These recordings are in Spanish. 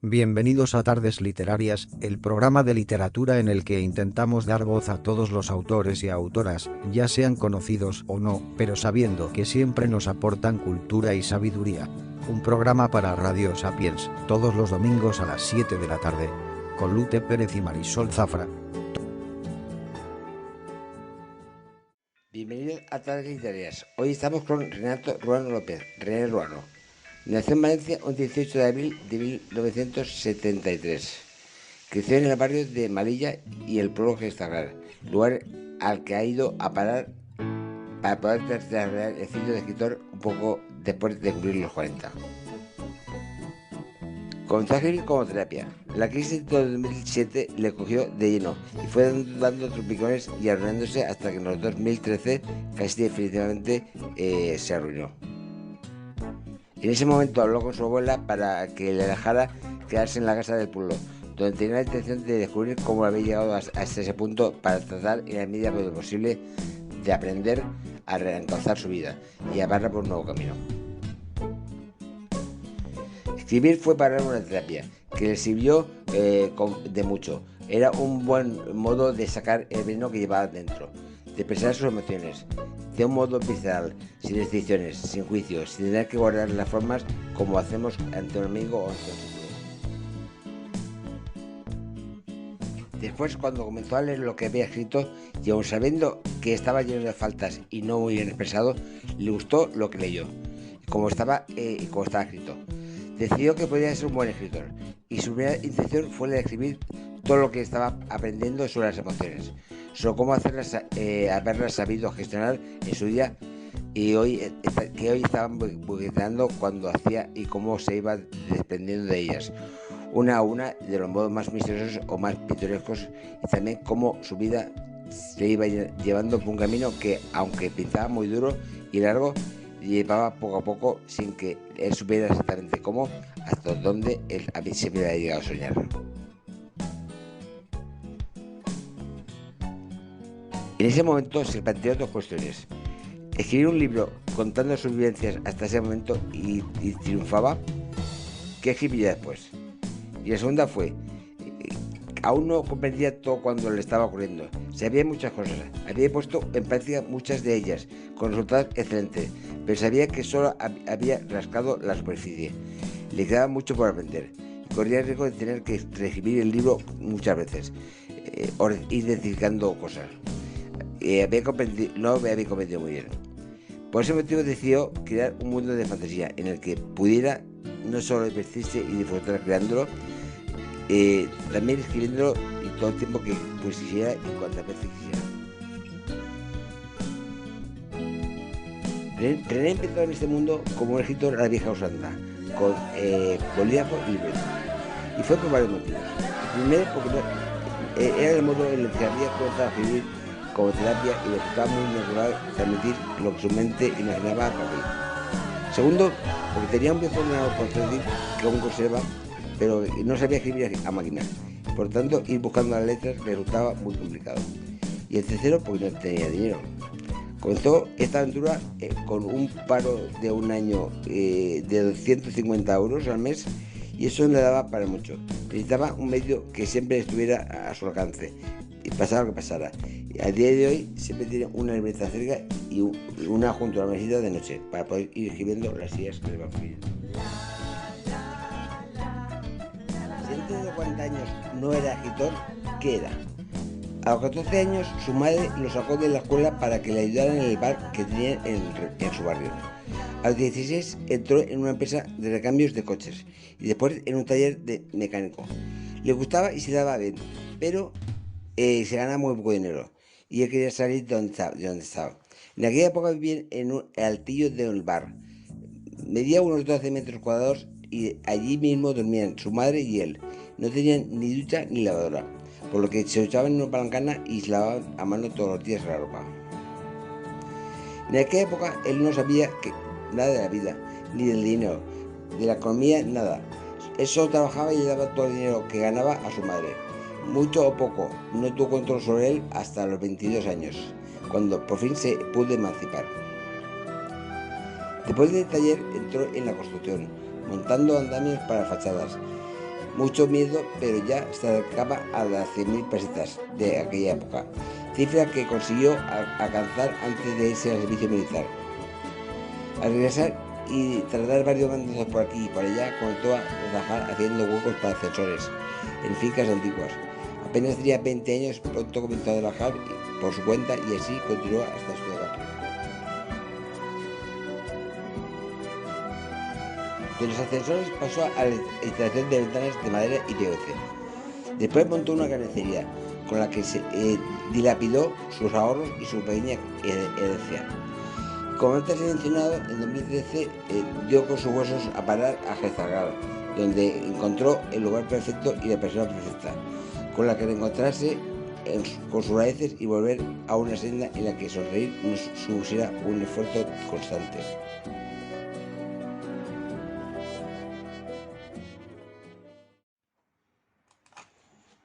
Bienvenidos a Tardes Literarias, el programa de literatura en el que intentamos dar voz a todos los autores y autoras, ya sean conocidos o no, pero sabiendo que siempre nos aportan cultura y sabiduría. Un programa para Radio Sapiens, todos los domingos a las 7 de la tarde, con Lute Pérez y Marisol Zafra. Bienvenidos a Tardes Literarias. Hoy estamos con Renato Ruano López, René Ruano. Nació en Valencia un 18 de abril de 1973. Creció en el barrio de Malilla y el pueblo Gestagar, lugar al que ha ido a parar para poder desarrollar el oficio de escritor un poco después de cumplir los 40. Comenzó a escribir como terapia. La crisis de 2007 le cogió de lleno y fue dando tropicones y arruinándose hasta que en los 2013 casi definitivamente se arruinó. En ese momento habló con su abuela para que le dejara quedarse en la casa del pueblo, donde tenía la intención de descubrir cómo había llegado hasta ese punto para tratar en la medida de lo posible de aprender a reencauzar su vida y a llevarla por un nuevo camino. Escribir fue para él una terapia que le sirvió de mucho. Era un buen modo de sacar el veneno que llevaba dentro, de expresar sus emociones, de un modo visceral, sin restricciones, sin juicios, sin tener que guardar las formas como hacemos ante un amigo o ante un futuro. Después, cuando comenzó a leer lo que había escrito, y aun sabiendo que estaba lleno de faltas y no muy bien expresado, le gustó lo que leyó, como estaba escrito. Decidió que podía ser un buen escritor, y su primera intención fue la de escribir todo lo que estaba aprendiendo sobre las emociones, sobre cómo haberlas sabido gestionar en su día y que hoy estaban bugueteando cuando hacía y cómo se iba desprendiendo de ellas, una a una, de los modos más misteriosos o más pintorescos, y también cómo su vida se iba llevando por un camino que, aunque pintaba muy duro y largo, llevaba poco a poco sin que él supiera exactamente cómo, hasta dónde él siempre había llegado a soñar. En ese momento se planteó dos cuestiones: escribir un libro contando sus vivencias hasta ese momento y triunfaba, ¿qué escribiría después? Y la segunda fue, aún no comprendía todo cuando le estaba ocurriendo. Sabía muchas cosas, había puesto en práctica muchas de ellas, con resultados excelentes, pero sabía que solo había rascado la superficie. Le quedaba mucho por aprender, y corría el riesgo de tener que reescribir el libro muchas veces, o ir identificando cosas. No había comprendido muy bien. Por ese motivo decidió crear un mundo de fantasía en el que pudiera no solo divertirse y disfrutar creándolo, también escribiéndolo y todo el tiempo que quisiera y cuantas veces quisiera. René empezó en este mundo como un escritor a la vieja usanza, con bolígrafo y libreta, y fue por varios motivos. Primero, porque era el modo en el que había comenzado a escribir como terapia y le resultaba muy natural transmitir lo que su mente imaginaba a papel. Segundo, porque tenía un viejo ordenador portátil que aún conserva, pero no sabía escribir a máquina. Por tanto, ir buscando las letras le resultaba muy complicado. Y el tercero, porque no tenía dinero. Comenzó esta aventura con un paro de un año de 250 euros al mes, y eso no le daba para mucho. Necesitaba un medio que siempre estuviera a su alcance, y pasara lo que pasara. Y a día de hoy siempre tiene una libreta cerca y una junto a la mesita de noche, para poder ir escribiendo las ideas que le van pidiendo. Si antes de 40 años no era escritor, ¿qué era? A los 14 años su madre lo sacó de la escuela para que le ayudaran en el bar que tenía en su barrio. A los 16 entró en una empresa de recambios de coches y después en un taller de mecánico. Le gustaba y se daba bien, pero se ganaba muy poco dinero y él quería salir de donde estaba. En aquella época vivía en un altillo del bar. Medía unos 12 metros cuadrados y allí mismo dormían su madre y él. No tenían ni ducha ni lavadora, por lo que se echaban en una palancana y se lavaban a mano todos los días la ropa. En aquella época él no sabía nada de la vida, ni del dinero, de la economía, nada. Él solo trabajaba y le daba todo el dinero que ganaba a su madre. Mucho o poco, no tuvo control sobre él hasta los 22 años, cuando por fin se pudo emancipar. Después del taller entró en la construcción, montando andamios para fachadas. Mucho miedo, pero ya se acercaba a las 100.000 pesetas de aquella época, cifra que consiguió alcanzar antes de irse al servicio militar. Al regresar y tras dar varios bandazos por aquí y por allá, comenzó a trabajar haciendo huecos para ascensores en fincas antiguas. Apenas tenía 20 años, pronto comenzó a trabajar por su cuenta y así continuó hasta su edad. De los ascensores pasó a la instalación de ventanas de madera y PVC. Después montó una carnicería con la que se dilapidó sus ahorros y su pequeña herencia. Como antes he mencionado, en 2013 dio con sus huesos a parar a Jezagala, donde encontró el lugar perfecto y la persona perfecta, con la que reencontrarse con sus raíces y volver a una senda en la que sonreír no supusiera un esfuerzo constante.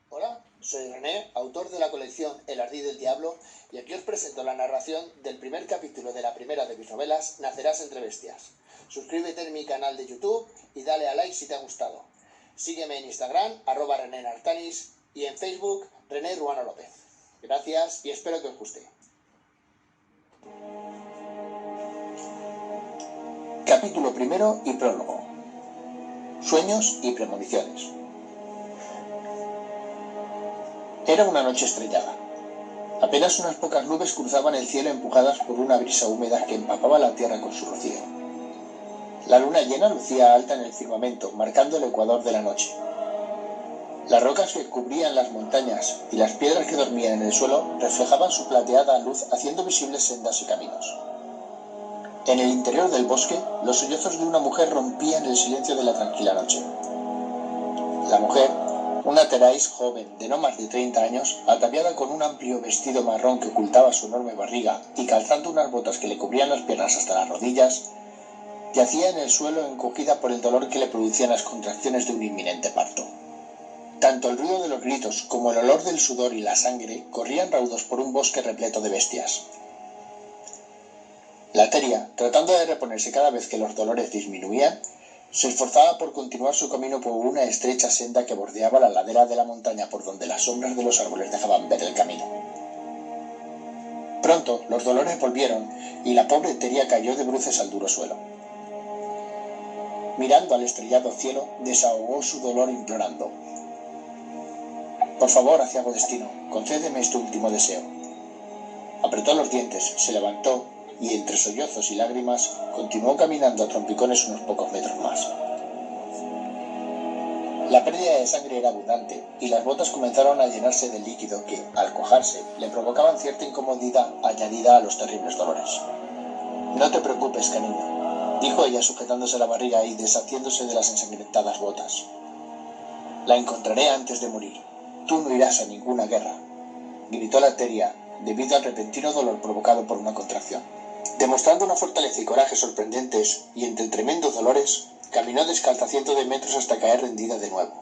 Hola, soy René, autor de la colección El Ardid del Diablo, y aquí os presento la narración del primer capítulo de la primera de mis novelas, Nacerás entre bestias. Suscríbete en mi canal de YouTube y dale a like si te ha gustado. Sígueme en Instagram, @RenéNartanis, y en Facebook, René Ruano López. Gracias y espero que os guste. Capítulo primero y prólogo. Sueños y premoniciones. Era una noche estrellada. Apenas unas pocas nubes cruzaban el cielo empujadas por una brisa húmeda que empapaba la tierra con su rocío. La luna llena lucía alta en el firmamento, marcando el ecuador de la noche. Las rocas que cubrían las montañas y las piedras que dormían en el suelo reflejaban su plateada luz, haciendo visibles sendas y caminos. En el interior del bosque, los sollozos de una mujer rompían el silencio de la tranquila noche. La mujer, una Terais joven de no más de 30 años, ataviada con un amplio vestido marrón que ocultaba su enorme barriga y calzando unas botas que le cubrían las piernas hasta las rodillas, yacía en el suelo encogida por el dolor que le producían las contracciones de un inminente parto. Tanto el ruido de los gritos como el olor del sudor y la sangre corrían raudos por un bosque repleto de bestias. La Teria, tratando de reponerse cada vez que los dolores disminuían, se esforzaba por continuar su camino por una estrecha senda que bordeaba la ladera de la montaña por donde las sombras de los árboles dejaban ver el camino. Pronto los dolores volvieron y la pobre Teria cayó de bruces al duro suelo. Mirando al estrellado cielo, desahogó su dolor implorando: «Por favor, aciago destino, concédeme este último deseo». Apretó los dientes, se levantó y, entre sollozos y lágrimas, continuó caminando a trompicones unos pocos metros más. La pérdida de sangre era abundante y las botas comenzaron a llenarse de líquido que, al cuajarse, le provocaban cierta incomodidad añadida a los terribles dolores. «No te preocupes, cariño», dijo ella sujetándose la barriga y deshaciéndose de las ensangrentadas botas. «La encontraré antes de morir. Tú no irás a ninguna guerra», gritó la Teria, debido al repentino dolor provocado por una contracción. Demostrando una fortaleza y coraje sorprendentes, y entre tremendos dolores, caminó descalza cientos de metros hasta caer rendida de nuevo.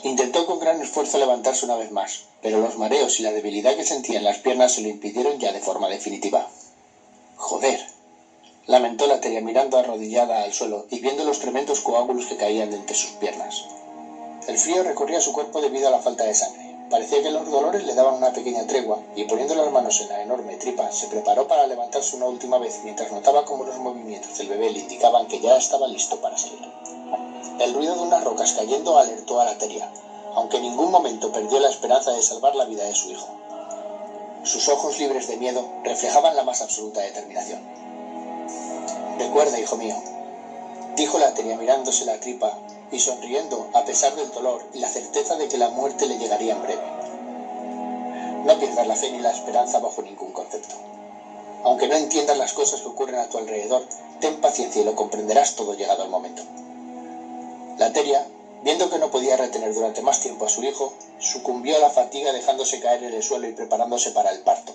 Intentó con gran esfuerzo levantarse una vez más, pero los mareos y la debilidad que sentía en las piernas se lo impidieron ya de forma definitiva. «Joder», lamentó la Teria mirando arrodillada al suelo y viendo los tremendos coágulos que caían de entre sus piernas. El frío recorría su cuerpo debido a la falta de sangre. Parecía que los dolores le daban una pequeña tregua y, poniendo las manos en la enorme tripa, se preparó para levantarse una última vez mientras notaba cómo los movimientos del bebé le indicaban que ya estaba listo para salir. El ruido de unas rocas cayendo alertó a la Teria, aunque en ningún momento perdió la esperanza de salvar la vida de su hijo. Sus ojos, libres de miedo, reflejaban la más absoluta determinación. «Recuerda, hijo mío», dijo la Teria mirándose la tripa y sonriendo a pesar del dolor y la certeza de que la muerte le llegaría en breve. «No pierdas la fe ni la esperanza bajo ningún concepto. Aunque no entiendas las cosas que ocurren a tu alrededor, ten paciencia y lo comprenderás todo llegado el momento». La Teria, viendo que no podía retener durante más tiempo a su hijo, sucumbió a la fatiga dejándose caer en el suelo y preparándose para el parto.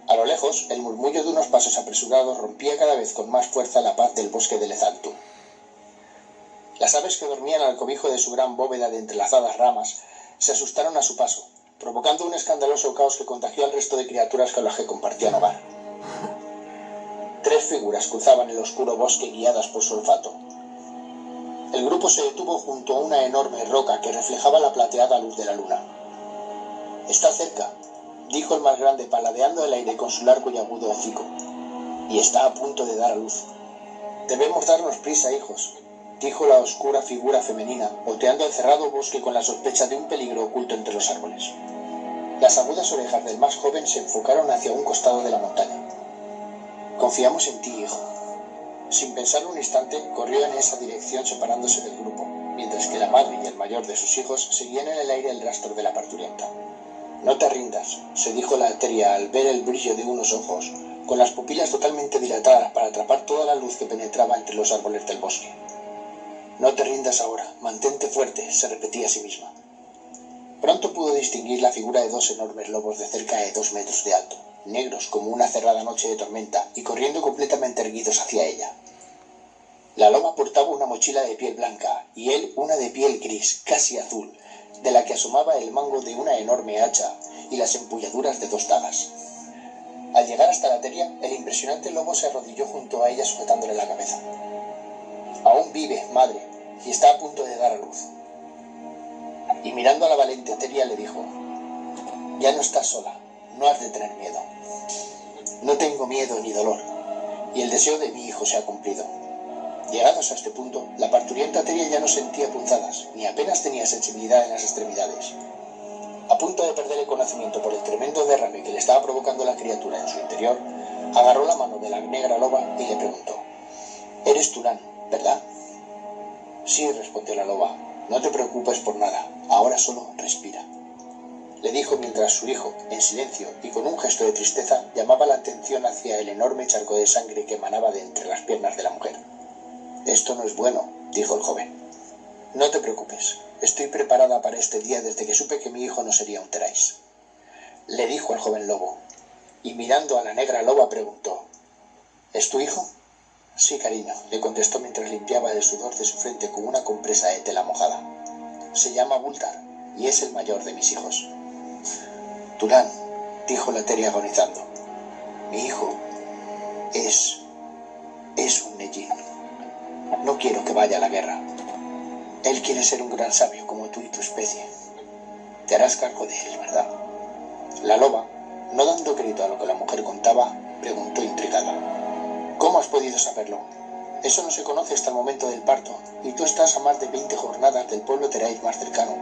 A lo lejos, el murmullo de unos pasos apresurados rompía cada vez con más fuerza la paz del bosque de Lezantu. Las aves que dormían al cobijo de su gran bóveda de entrelazadas ramas se asustaron a su paso, provocando un escandaloso caos que contagió al resto de criaturas con las que compartían hogar. 3 figuras cruzaban el oscuro bosque guiadas por su olfato. El grupo se detuvo junto a una enorme roca que reflejaba la plateada luz de la luna. «Está cerca», dijo el más grande, paladeando el aire con su largo y agudo hocico. «Y está a punto de dar a luz». «Debemos darnos prisa, hijos», dijo la oscura figura femenina, volteando el cerrado bosque con la sospecha de un peligro oculto entre los árboles. Las agudas orejas del más joven se enfocaron hacia un costado de la montaña. «Confiamos en ti, hijo». Sin pensarlo un instante, corrió en esa dirección separándose del grupo, mientras que la madre y el mayor de sus hijos seguían en el aire el rastro de la parturienta. «No te rindas», se dijo la Teria al ver el brillo de unos ojos, con las pupilas totalmente dilatadas para atrapar toda la luz que penetraba entre los árboles del bosque. «No te rindas ahora, mantente fuerte», se repetía a sí misma. Pronto pudo distinguir la figura de dos enormes lobos de cerca de 2 metros de alto, negros como una cerrada noche de tormenta y corriendo completamente erguidos hacia ella. La loba portaba una mochila de piel blanca y él una de piel gris, casi azul, de la que asomaba el mango de una enorme hacha y las empuñaduras de 2 dagas. Al llegar hasta la Teria, el impresionante lobo se arrodilló junto a ella sujetándole la cabeza. «Aún vive, madre, y está a punto de dar a luz». Y mirando a la valente Teria le dijo: «Ya no estás sola, no has de tener miedo». «No tengo miedo ni dolor, y el deseo de mi hijo se ha cumplido». Llegados a este punto, la parturienta Teria ya no sentía punzadas, ni apenas tenía sensibilidad en las extremidades. A punto de perder el conocimiento por el tremendo derrame que le estaba provocando la criatura en su interior, agarró la mano de la negra loba y le preguntó: «Eres Tulán, ¿verdad?». «Sí», respondió la loba, «no te preocupes por nada, ahora solo respira», le dijo mientras su hijo, en silencio y con un gesto de tristeza, llamaba la atención hacia el enorme charco de sangre que emanaba de entre las piernas de la mujer. «Esto no es bueno», dijo el joven. «No te preocupes, estoy preparada para este día desde que supe que mi hijo no sería un Terais», le dijo al joven lobo, y mirando a la negra loba preguntó: «¿Es tu hijo?». «Sí, cariño», le contestó mientras limpiaba el sudor de su frente con una compresa de tela mojada. «Se llama Bultar y es el mayor de mis hijos». «Tulán», dijo la Teria agonizando, «mi hijo es un Neji. No quiero que vaya a la guerra. Él quiere ser un gran sabio como tú y tu especie. Te harás cargo de él, ¿verdad?». La loba, no dando crédito a lo que la mujer contaba, preguntó intrigada: «¿Cómo has podido saberlo? Eso no se conoce hasta el momento del parto, y tú estás a más de 20 jornadas del pueblo Terais más cercano».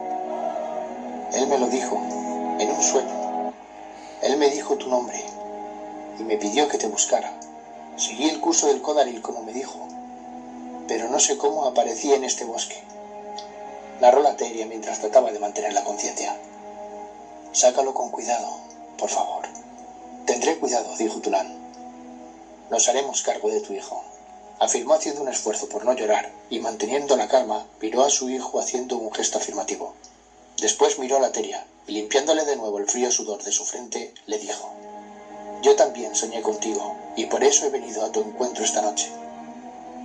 «Él me lo dijo, en un sueño. Él me dijo tu nombre, y me pidió que te buscara. Seguí el curso del Codaril como me dijo, pero no sé cómo aparecí en este bosque», narró la Teria mientras trataba de mantener la conciencia. «Sácalo con cuidado, por favor». «Tendré cuidado», dijo Tulán. «Nos haremos cargo de tu hijo», afirmó haciendo un esfuerzo por no llorar, y manteniendo la calma, miró a su hijo haciendo un gesto afirmativo. Después miró a la Teria, y limpiándole de nuevo el frío sudor de su frente, le dijo: «Yo también soñé contigo, y por eso he venido a tu encuentro esta noche».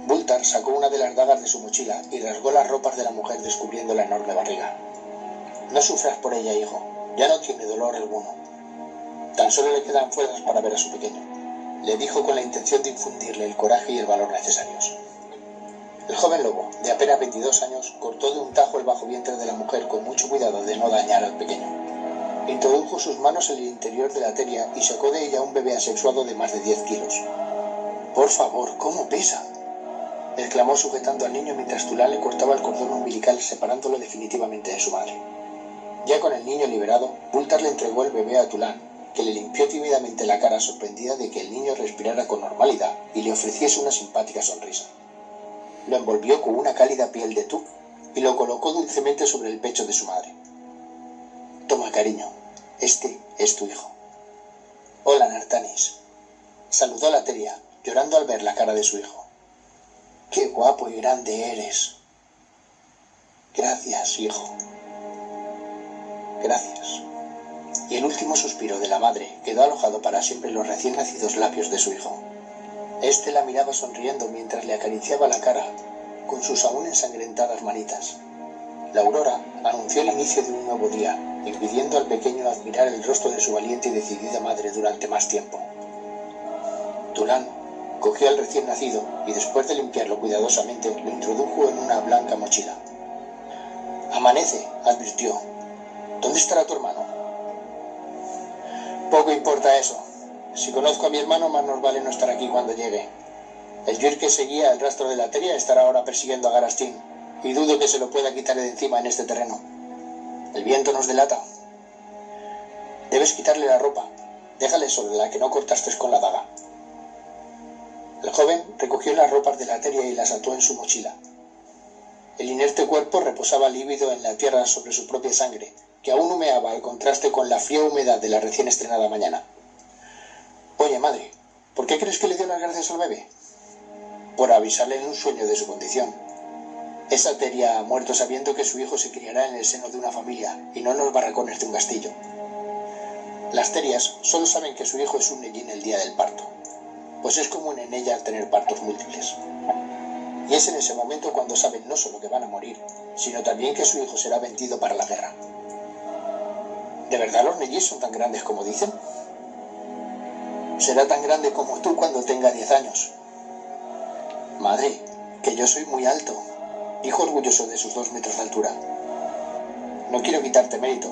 Bultar sacó una de las dagas de su mochila y rasgó las ropas de la mujer descubriendo la enorme barriga. «No sufras por ella, hijo, ya no tiene dolor alguno. Tan solo le quedan fuerzas para ver a su pequeño», le dijo con la intención de infundirle el coraje y el valor necesarios. El joven lobo, de apenas 22 años, cortó de un tajo el bajo vientre de la mujer con mucho cuidado de no dañar al pequeño. Introdujo sus manos en el interior de la Teria y sacó de ella un bebé asexuado de más de 10 kilos. «Por favor, ¿cómo pesa?», exclamó sujetando al niño mientras Tulán le cortaba el cordón umbilical separándolo definitivamente de su madre. Ya con el niño liberado, Bultar le entregó el bebé a Tulán, que le limpió tímidamente la cara sorprendida de que el niño respirara con normalidad y le ofreciese una simpática sonrisa. Lo envolvió con una cálida piel de tuk y lo colocó dulcemente sobre el pecho de su madre. «Toma, cariño, este es tu hijo». «Hola, Nartanis», saludó la Teria, llorando al ver la cara de su hijo. «Qué guapo y grande eres». «Gracias, hijo. Gracias». Y el último suspiro de la madre quedó alojado para siempre en los recién nacidos labios de su hijo. Este la miraba sonriendo mientras le acariciaba la cara con sus aún ensangrentadas manitas. La aurora anunció el inicio de un nuevo día, impidiendo al pequeño admirar el rostro de su valiente y decidida madre durante más tiempo. Tulán Cogió al recién nacido y después de limpiarlo cuidadosamente, lo introdujo en una blanca mochila. «Amanece», advirtió. «¿Dónde estará tu hermano?» «Poco importa eso. Si conozco a mi hermano, más nos vale no estar aquí cuando llegue. El Yuir que seguía el rastro de la Teria estará ahora persiguiendo a Garastín, y dudo que se lo pueda quitar de encima en este terreno. El viento nos delata. Debes quitarle la ropa. Déjale sobre la que no cortaste con la daga». El joven recogió las ropas de la Teria y las ató en su mochila. El inerte cuerpo reposaba lívido en la tierra sobre su propia sangre, que aún humeaba al contraste con la fría humedad de la recién estrenada mañana. «Oye, madre, ¿por qué crees que le dio las gracias al bebé?» «Por avisarle en un sueño de su condición. Esa Teria ha muerto sabiendo que su hijo se criará en el seno de una familia y no en los barracones de un castillo. Las Terias solo saben que su hijo es un Nellín el día del parto, pues es común en ella tener partos múltiples. Y es en ese momento cuando saben no solo que van a morir, sino también que su hijo será vendido para la guerra». «¿De verdad los Nellís son tan grandes como dicen?» «Será tan grande como tú cuando tenga 10 años. «Madre, que yo soy muy alto», dijo orgulloso de sus 2 metros de altura. «No quiero quitarte mérito,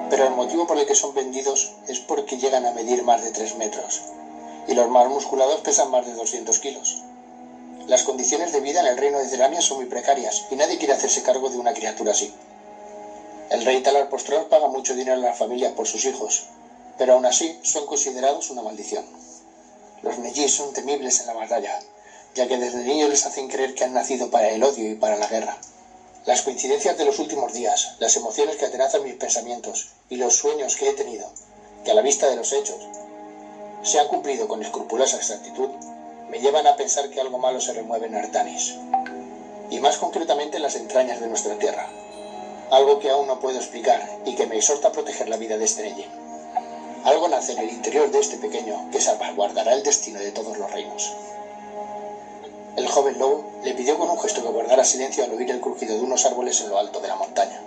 pero el motivo por el que son vendidos es porque llegan a medir más de 3 metros, y los más musculados pesan más de 200 kilos. Las condiciones de vida en el reino de Ceramia son muy precarias, y nadie quiere hacerse cargo de una criatura así. El rey Talar Postral paga mucho dinero a las familias por sus hijos, pero aún así son considerados una maldición. Los Nellís son temibles en la batalla, ya que desde niños les hacen creer que han nacido para el odio y para la guerra. Las coincidencias de los últimos días, las emociones que atenazan mis pensamientos y los sueños que he tenido, que a la vista de los hechos se han cumplido con escrupulosa exactitud, me llevan a pensar que algo malo se remueve en Artanis, y más concretamente en las entrañas de nuestra tierra. Algo que aún no puedo explicar y que me exhorta a proteger la vida de este Nellín. Algo nace en el interior de este pequeño que salvaguardará el destino de todos los reinos». El joven lobo le pidió con un gesto que guardara silencio al oír el crujido de unos árboles en lo alto de la montaña.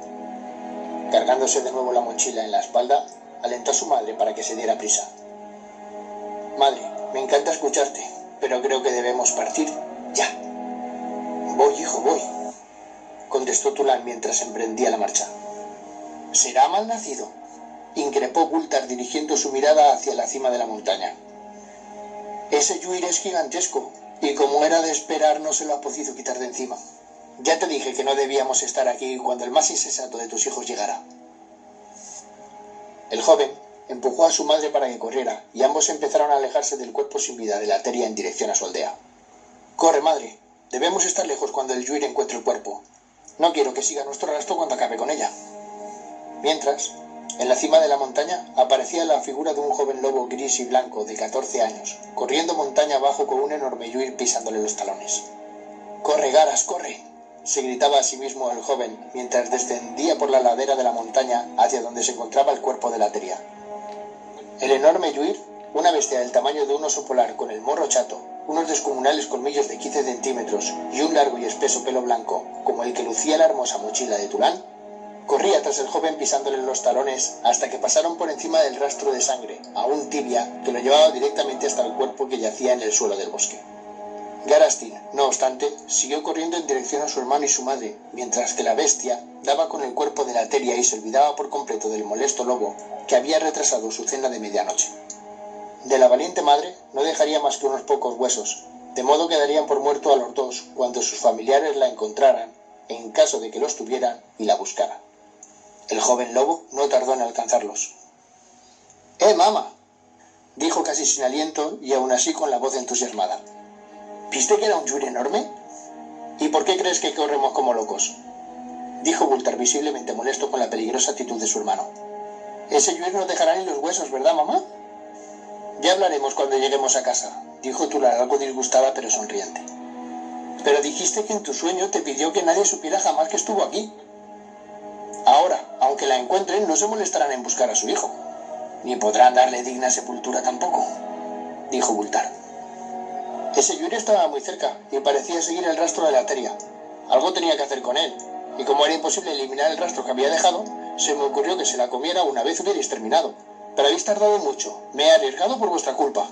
Cargándose de nuevo la mochila en la espalda, alentó a su madre para que se diera prisa. «Madre, me encanta escucharte, pero creo que debemos partir ya». «Voy, hijo, voy», contestó Tulán mientras emprendía la marcha. «Será mal nacido», increpó Gultar dirigiendo su mirada hacia la cima de la montaña. «Ese Yuir es gigantesco, y como era de esperar no se lo ha podido quitar de encima. Ya te dije que no debíamos estar aquí cuando el más insensato de tus hijos llegara». El joven empujó a su madre para que corriera, y ambos empezaron a alejarse del cuerpo sin vida de la Teria en dirección a su aldea. «Corre, madre, debemos estar lejos cuando el Yuir encuentre el cuerpo. No quiero que siga nuestro rastro cuando acabe con ella». Mientras, en la cima de la montaña aparecía la figura de un joven lobo gris y blanco de 14 años, corriendo montaña abajo con un enorme Yuir pisándole los talones. «¡Corre, Garas, corre!», se gritaba a sí mismo el joven mientras descendía por la ladera de la montaña hacia donde se encontraba el cuerpo de la Teria. El enorme Yuir, una bestia del tamaño de un oso polar con el morro chato, unos descomunales colmillos de 15 centímetros y un largo y espeso pelo blanco, como el que lucía la hermosa mochila de Tulán, corría tras el joven pisándole los talones hasta que pasaron por encima del rastro de sangre, aún tibia, que lo llevaba directamente hasta el cuerpo que yacía en el suelo del bosque. Garastín, no obstante, siguió corriendo en dirección a su hermano y su madre, mientras que la bestia daba con el cuerpo de la Teria y se olvidaba por completo del molesto lobo que había retrasado su cena de medianoche. De la valiente madre no dejaría más que unos pocos huesos, de modo que darían por muerto a los dos cuando sus familiares la encontraran, en caso de que los tuvieran, y la buscaran. El joven lobo no tardó en alcanzarlos. Mamá!, dijo casi sin aliento y aún así con la voz entusiasmada. ¿Viste que era un Yuir enorme? ¿Y por qué crees que corremos como locos?, dijo Gultar visiblemente molesto con la peligrosa actitud de su hermano. Ese Yuir nos dejará ni los huesos, ¿verdad, mamá? Ya hablaremos cuando lleguemos a casa, dijo Tulán algo disgustada pero sonriente. Pero dijiste que en tu sueño te pidió que nadie supiera jamás que estuvo aquí. Ahora, aunque la encuentren, no se molestarán en buscar a su hijo, ni podrán darle digna sepultura tampoco, dijo Gultar. Ese Yuir estaba muy cerca y parecía seguir el rastro de la Teria. Algo tenía que hacer con él, y como era imposible eliminar el rastro que había dejado, se me ocurrió que se la comiera una vez hubierais terminado. Pero habéis tardado mucho. Me he arriesgado por vuestra culpa.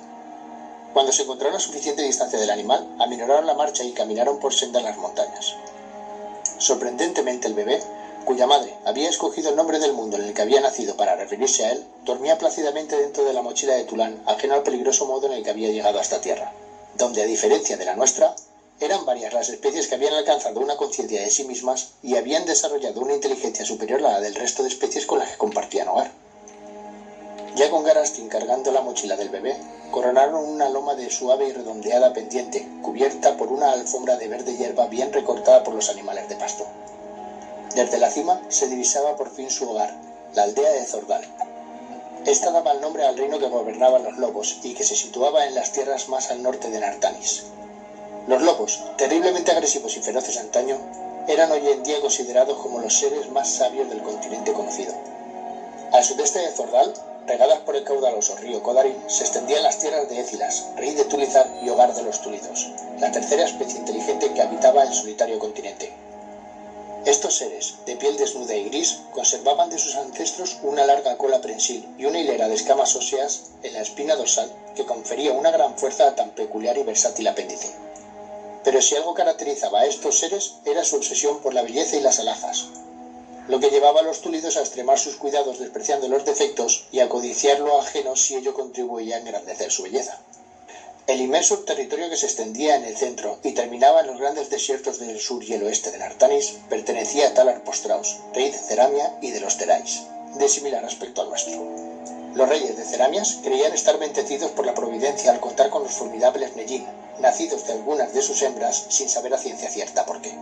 Cuando se encontraron a suficiente distancia del animal, aminoraron la marcha y caminaron por senda en las montañas. Sorprendentemente, el bebé, cuya madre había escogido el nombre del mundo en el que había nacido para referirse a él, dormía plácidamente dentro de la mochila de Tulán, ajeno al peligroso modo en el que había llegado a esta tierra, donde, a diferencia de la nuestra, eran varias las especies que habían alcanzado una conciencia de sí mismas y habían desarrollado una inteligencia superior a la del resto de especies con las que compartían hogar. Ya con Garastin cargando la mochila del bebé, coronaron una loma de suave y redondeada pendiente, cubierta por una alfombra de verde hierba bien recortada por los animales de pasto. Desde la cima se divisaba por fin su hogar, la aldea de Zordal. Esta daba el nombre al reino que gobernaban los lobos y que se situaba en las tierras más al norte de Nartanis. Los lobos, terriblemente agresivos y feroces antaño, eran hoy en día considerados como los seres más sabios del continente conocido. Al sudeste de Zordal, regadas por el caudaloso río Kodarin, se extendían las tierras de Écilas, rey de Túlizar y hogar de los túlidos, la tercera especie inteligente que habitaba el solitario continente. Estos seres, de piel desnuda y gris, conservaban de sus ancestros una larga cola prensil y una hilera de escamas óseas en la espina dorsal que confería una gran fuerza a tan peculiar y versátil apéndice. Pero si algo caracterizaba a estos seres era su obsesión por la belleza y las alhajas, lo que llevaba a los túlidos a extremar sus cuidados despreciando los defectos y a codiciar lo ajeno si ello contribuía a engrandecer su belleza. El inmenso territorio que se extendía en el centro y terminaba en los grandes desiertos del sur y el oeste de Nartanis pertenecía a Talar Postraus, rey de Ceramia y de los Terais, de similar aspecto al nuestro. Los reyes de Ceramias creían estar bendecidos por la providencia al contar con los formidables Neyin, nacidos de algunas de sus hembras sin saber a ciencia cierta por qué.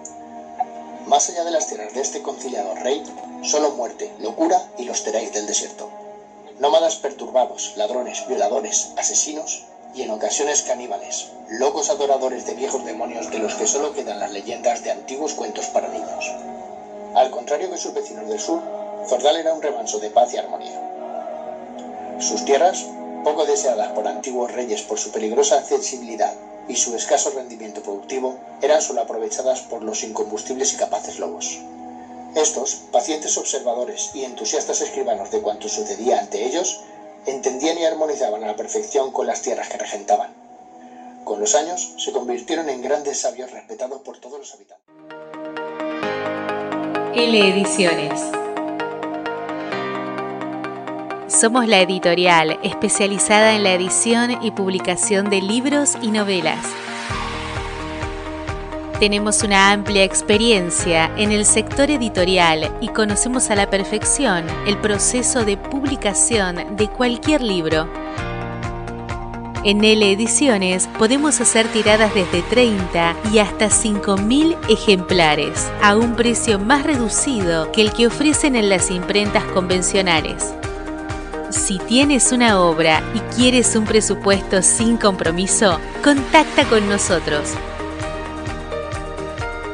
Más allá de las tierras de este conciliador rey, solo muerte, locura y los Terais del desierto. Nómadas perturbados, ladrones, violadores, asesinos y en ocasiones caníbales, locos adoradores de viejos demonios de los que solo quedan las leyendas de antiguos cuentos para niños. Al contrario que sus vecinos del sur, Zordal era un remanso de paz y armonía. Sus tierras, poco deseadas por antiguos reyes por su peligrosa accesibilidad y su escaso rendimiento productivo, eran solo aprovechadas por los incombustibles y capaces lobos. Estos, pacientes observadores y entusiastas escribanos de cuanto sucedía ante ellos, entendían y armonizaban a la perfección con las tierras que regentaban. Con los años se convirtieron en grandes sabios respetados por todos los habitantes. L Ediciones. Somos la editorial especializada en la edición y publicación de libros y novelas. Tenemos una amplia experiencia en el sector editorial y conocemos a la perfección el proceso de publicación de cualquier libro. En L Ediciones podemos hacer tiradas desde 30 y hasta 5.000 ejemplares a un precio más reducido que el que ofrecen en las imprentas convencionales. Si tienes una obra y quieres un presupuesto sin compromiso, contacta con nosotros.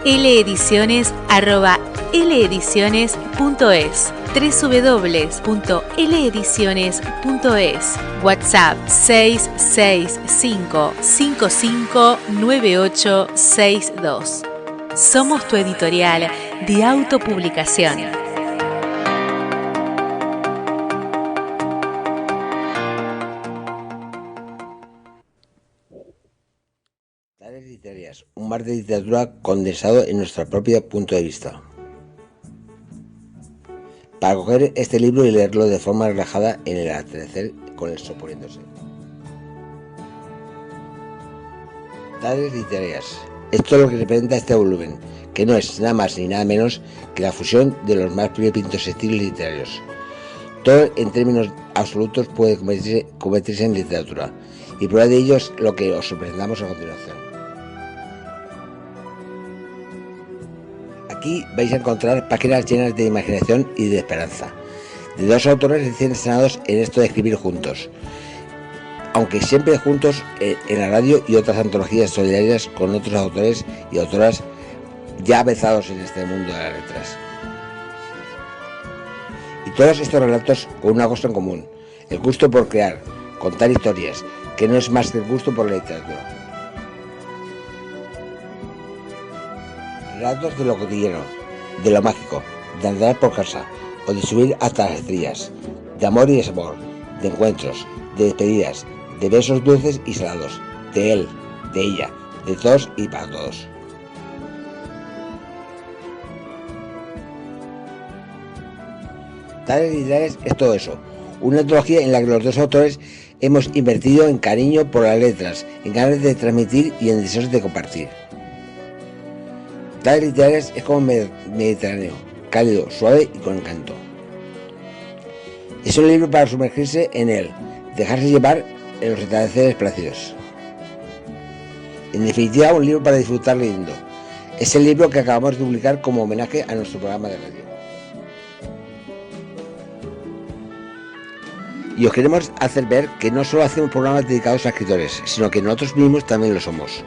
lediciones@lediciones.es, www.lediciones.es, WhatsApp 665 559862. Somos tu editorial de autopublicación. Literarias, un mar de literatura condensado en nuestro propio punto de vista. Para coger este libro y leerlo de forma relajada en el atardecer con el sol poniéndose. Tardes literarias. Esto es lo que representa este volumen, que no es nada más ni nada menos que la fusión de los más variopintos estilos literarios. Todo en términos absolutos puede convertirse en literatura, y prueba de ello es lo que os presentamos a continuación. Aquí vais a encontrar páginas llenas de imaginación y de esperanza, de dos autores recién estrenados en esto de escribir juntos, aunque siempre juntos en la radio y otras antologías solidarias con otros autores y autoras ya avezados en este mundo de las letras. Y todos estos relatos con una cosa en común, el gusto por crear, contar historias, que no es más que el gusto por la literatura. Relatos de lo cotidiano, de lo mágico, de andar por casa o de subir hasta las estrellas, de amor y desamor, de encuentros, de despedidas, de besos dulces y salados, de él, de ella, de todos y para todos. Tardes Literarias es todo eso, una antología en la que los dos autores hemos invertido en cariño por las letras, en ganas de transmitir y en deseos de compartir. Tardes Literarias es como Mediterráneo, cálido, suave y con encanto. Es un libro para sumergirse en él, dejarse llevar en los atardeceres plácidos. En definitiva, un libro para disfrutar leyendo. Es el libro que acabamos de publicar como homenaje a nuestro programa de radio. Y os queremos hacer ver que no solo hacemos programas dedicados a escritores, sino que nosotros mismos también lo somos.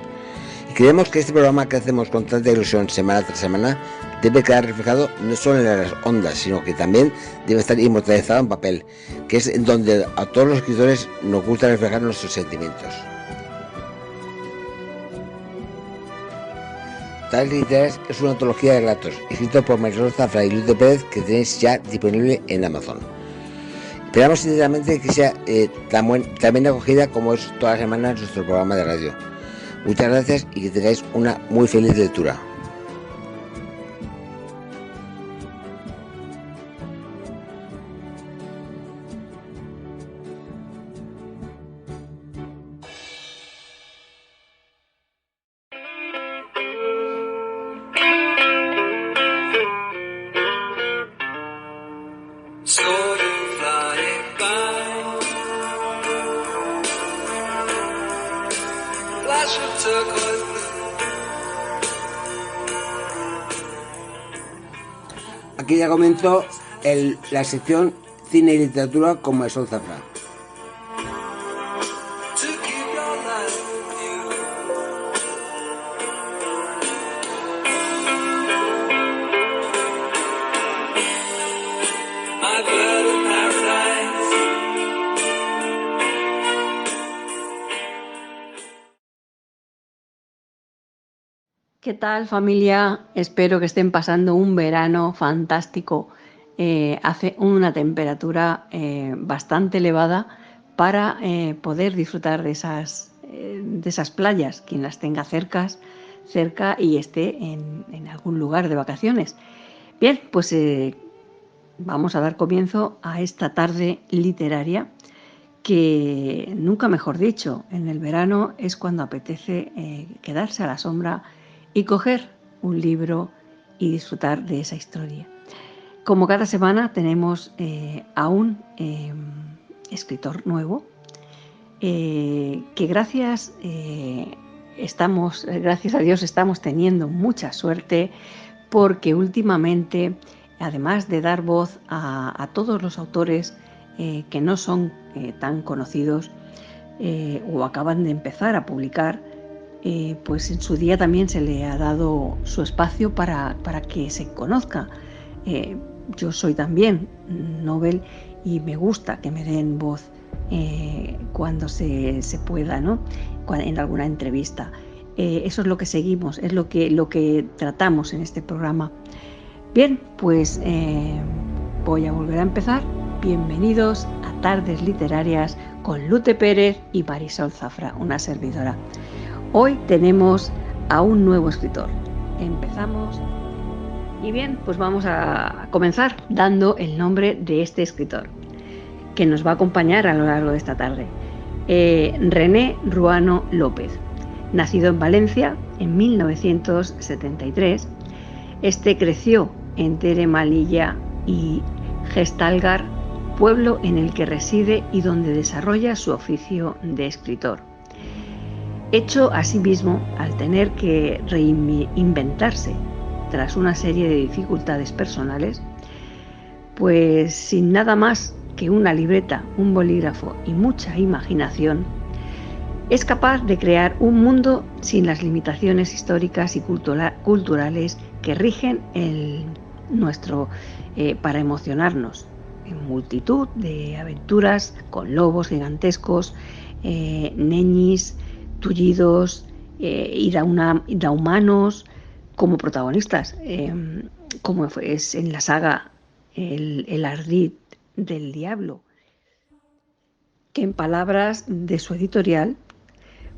Y creemos que este programa que hacemos con tanta ilusión semana tras semana debe quedar reflejado no solo en las ondas, sino que también debe estar inmortalizado en papel, que es en donde a todos los escritores nos gusta reflejar nuestros sentimientos. Tardes Literarias es una antología de relatos, escrito por Marisol Zafra y Lute Pérez, que tenéis ya disponible en Amazon. Esperamos sinceramente que sea tan bien acogida como es todas las semanas nuestro programa de radio. Muchas gracias y que tengáis una muy feliz lectura. Aquí ya comenzó la sección Cine y Literatura con Marisol Zafra. ¿Qué tal, familia? Espero que estén pasando un verano fantástico. Hace una temperatura bastante elevada para poder disfrutar de esas playas, quien las tenga cerca y esté en algún lugar de vacaciones. Bien, pues vamos a dar comienzo a esta tarde literaria que, nunca mejor dicho, en el verano es cuando apetece quedarse a la sombra y coger un libro y disfrutar de esa historia. Como cada semana tenemos a un escritor nuevo que gracias a Dios estamos teniendo mucha suerte, porque últimamente, además de dar voz a todos los autores que no son tan conocidos o acaban de empezar a publicar, pues en su día también se le ha dado su espacio para que se conozca. Yo soy también Nobel y me gusta que me den voz cuando se pueda, ¿no? En alguna entrevista. Eso es lo que seguimos, es lo que tratamos en este programa. Bien, pues voy a volver a empezar. Bienvenidos a Tardes Literarias con Lute Pérez y Marisol Zafra, una servidora. Hoy tenemos a un nuevo escritor. Empezamos. Y bien, pues vamos a comenzar dando el nombre de este escritor, que nos va a acompañar a lo largo de esta tarde. René Ruano López, nacido en Valencia en 1973. Este creció en Tere Malilla y Gestalgar, pueblo en el que reside y donde desarrolla su oficio de escritor. Hecho a sí mismo al tener que reinventarse tras una serie de dificultades personales, pues sin nada más que una libreta, un bolígrafo y mucha imaginación, es capaz de crear un mundo sin las limitaciones históricas y culturales que rigen nuestro para emocionarnos en multitud de aventuras con lobos gigantescos, neñis, tullidos y dahumanos como protagonistas, como es en la saga El ardid del diablo, que en palabras de su editorial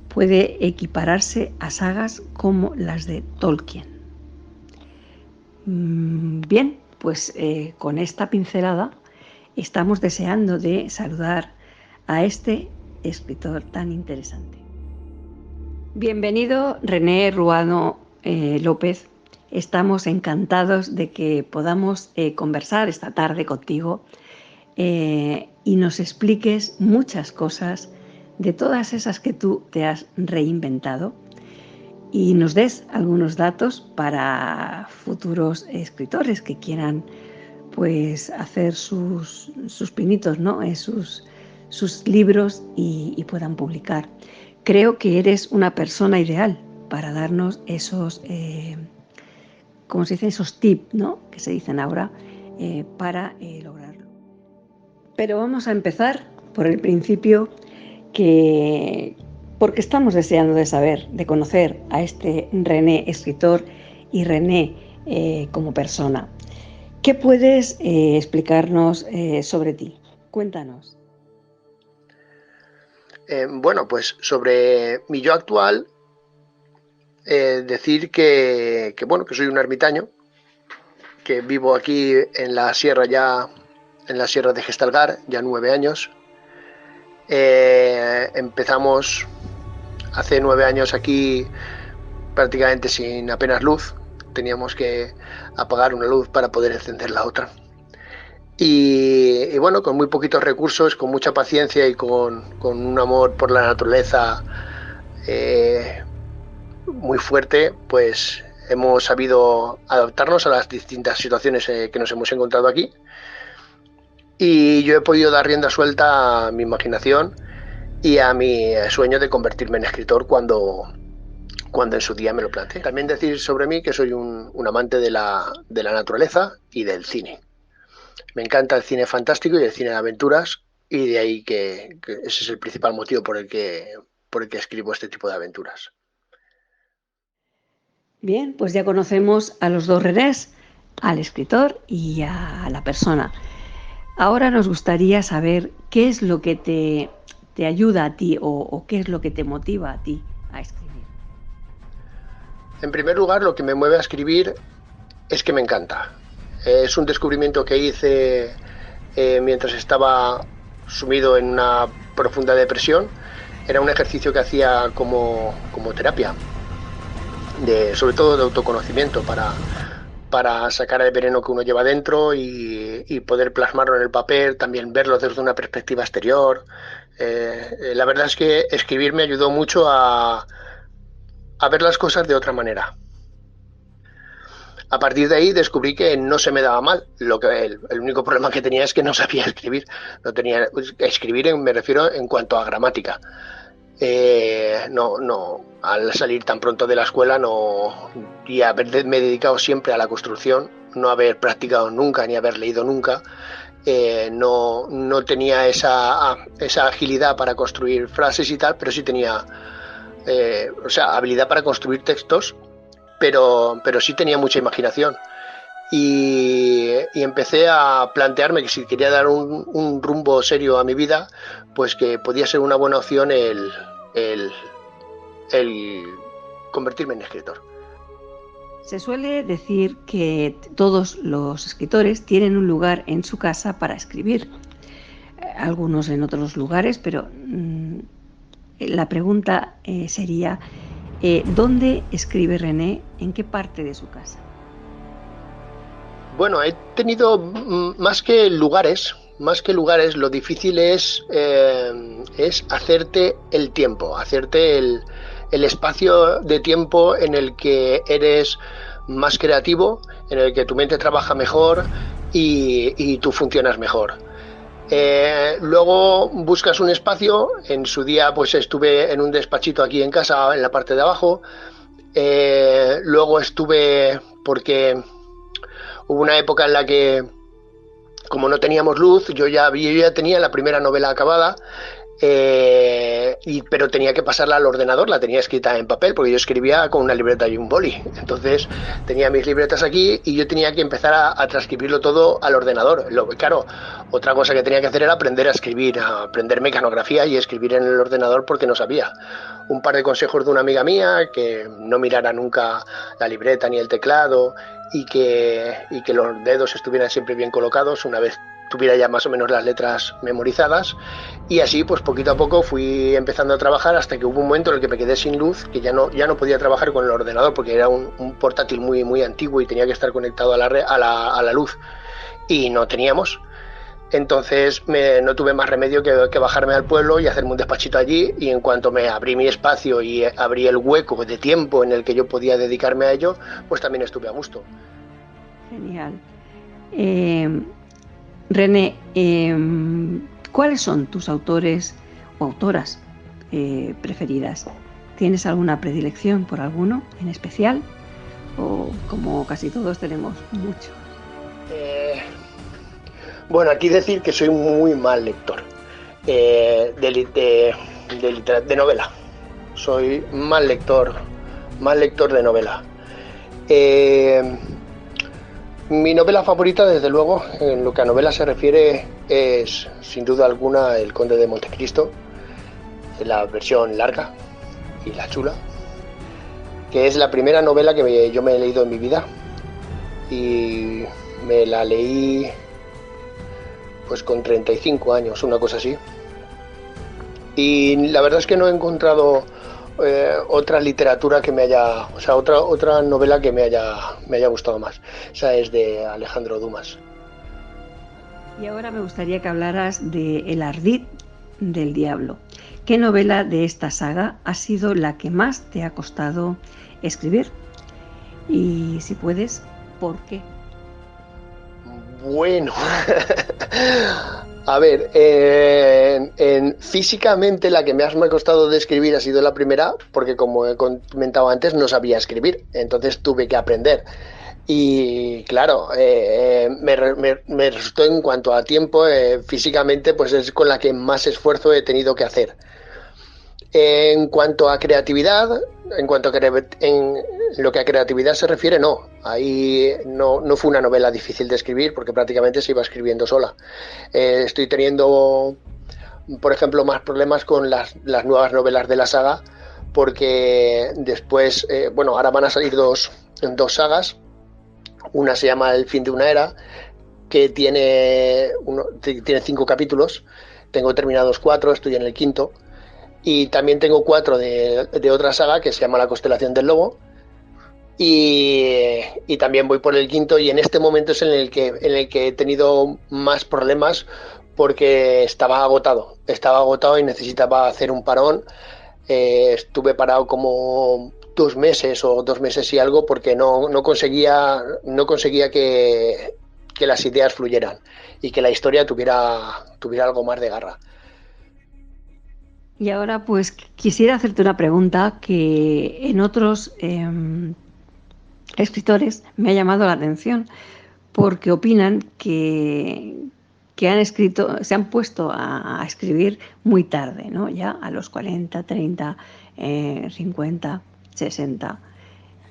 puede equipararse a sagas como las de Tolkien. Bien, pues con esta pincelada estamos deseando de saludar a este escritor tan interesante. Bienvenido, René Ruano López. Estamos encantados de que podamos conversar esta tarde contigo y nos expliques muchas cosas de todas esas que tú te has reinventado y nos des algunos datos para futuros escritores que quieran pues hacer sus pinitos, ¿no? sus libros y puedan publicar. Creo que eres una persona ideal para darnos esos, ¿cómo se dice? Esos tips, ¿no? Que se dicen ahora, para lograrlo. Pero vamos a empezar por el principio, porque estamos deseando de saber, de conocer a este René escritor y René como persona. ¿Qué puedes explicarnos sobre ti? Cuéntanos. Bueno, pues sobre mi yo actual, decir que soy un ermitaño, que vivo aquí en la sierra de Gestalgar, ya 9 años. Empezamos hace 9 años aquí prácticamente sin apenas luz. Teníamos que apagar una luz para poder encender la otra. Y bueno, con muy poquitos recursos, con mucha paciencia y con un amor por la naturaleza muy fuerte, pues hemos sabido adaptarnos a las distintas situaciones que nos hemos encontrado aquí. Y yo he podido dar rienda suelta a mi imaginación y a mi sueño de convertirme en escritor cuando en su día me lo planteé. También decir sobre mí que soy un amante de la naturaleza y del cine. Me encanta el cine fantástico y el cine de aventuras, y de ahí que ese es el principal motivo por el que escribo este tipo de aventuras. Bien, pues ya conocemos a los dos Renés, al escritor y a la persona. Ahora nos gustaría saber qué es lo que te ayuda a ti o qué es lo que te motiva a ti a escribir. En primer lugar, lo que me mueve a escribir es que me encanta. Es un descubrimiento que hice mientras estaba sumido en una profunda depresión. Era un ejercicio que hacía como terapia, sobre todo de autoconocimiento, para sacar el veneno que uno lleva dentro y poder plasmarlo en el papel, también verlo desde una perspectiva exterior. La verdad es que escribir me ayudó mucho a ver las cosas de otra manera. A partir de ahí descubrí que no se me daba mal. El único problema que tenía es que no sabía escribir. No tenía escribir, me refiero en cuanto a gramática. Al salir tan pronto de la escuela y haberme dedicado siempre a la construcción, no haber practicado nunca ni haber leído nunca, no tenía esa agilidad para construir frases y tal, pero sí tenía habilidad para construir textos, pero sí tenía mucha imaginación. Y empecé a plantearme que si quería dar un rumbo serio a mi vida, pues que podía ser una buena opción el convertirme en escritor. Se suele decir que todos los escritores tienen un lugar en su casa para escribir, algunos en otros lugares, pero la pregunta sería, ¿dónde escribe René? ¿En qué parte de su casa? Bueno, he tenido más que lugares, lo difícil es hacerte el tiempo, hacerte el espacio de tiempo en el que eres más creativo, en el que tu mente trabaja mejor y tú funcionas mejor. Luego buscas un espacio. En su día pues estuve en un despachito aquí en casa, en la parte de abajo. Luego estuve, porque hubo una época en la que, como no teníamos luz, yo ya tenía la primera novela acabada, pero tenía que pasarla al ordenador, la tenía escrita en papel, porque yo escribía con una libreta y un boli. Entonces tenía mis libretas aquí y yo tenía que empezar a transcribirlo todo al ordenador. Claro, otra cosa que tenía que hacer era aprender a escribir, a aprender mecanografía y escribir en el ordenador, porque no sabía. Un par de consejos de una amiga mía, que no mirara nunca la libreta ni el teclado y que los dedos estuvieran siempre bien colocados una vez tuviera ya más o menos las letras memorizadas, y así pues poquito a poco fui empezando a trabajar hasta que hubo un momento en el que me quedé sin luz, que ya no podía trabajar con el ordenador porque era un portátil muy antiguo y tenía que estar conectado a la luz y no teníamos. Entonces no tuve más remedio que bajarme al pueblo y hacerme un despachito allí, y en cuanto me abrí mi espacio y abrí el hueco de tiempo en el que yo podía dedicarme a ello, pues también estuve a gusto. Genial. René, ¿cuáles son tus autores o autoras preferidas? ¿Tienes alguna predilección por alguno en especial? ¿O como casi todos tenemos mucho? Bueno, aquí decir que soy muy mal lector de novela. Soy mal lector de novela. Mi novela favorita, desde luego, en lo que a novela se refiere, es sin duda alguna El Conde de Montecristo, la versión larga y la chula, que es la primera novela que yo me he leído en mi vida, y me la leí pues con 35 años, una cosa así. Y la verdad es que no he encontrado otra literatura que me haya, o sea, otra novela que me haya gustado más. Esa es de Alejandro Dumas. Y ahora me gustaría que hablaras de El ardid del diablo. ¿Qué novela de esta saga ha sido la que más te ha costado escribir? Y si puedes, ¿por qué? Bueno, a ver, físicamente la que más me ha costado de escribir ha sido la primera, porque como he comentado antes no sabía escribir, entonces tuve que aprender. Y claro, me resultó, en cuanto a tiempo, físicamente pues es con la que más esfuerzo he tenido que hacer. En cuanto a creatividad, en lo que a creatividad se refiere, no. Ahí no fue una novela difícil de escribir, porque prácticamente se iba escribiendo sola. Estoy teniendo, por ejemplo, más problemas con las nuevas novelas de la saga, porque después, ahora van a salir dos sagas. Una se llama El fin de una era, que tiene 5 capítulos. Tengo terminados 4, estoy en el 5. Y también tengo 4 de otra saga que se llama La constelación del lobo. Y también voy por el 5, y en este momento es en el que he tenido más problemas, porque estaba agotado y necesitaba hacer un parón. Estuve parado como 2 meses o 2 meses y algo, porque no conseguía que las ideas fluyeran y que la historia tuviera algo más de garra. Y ahora pues quisiera hacerte una pregunta que en otros escritores me ha llamado la atención, porque opinan que se han puesto a escribir muy tarde, ¿no? Ya a los 40, 30, 50, 60,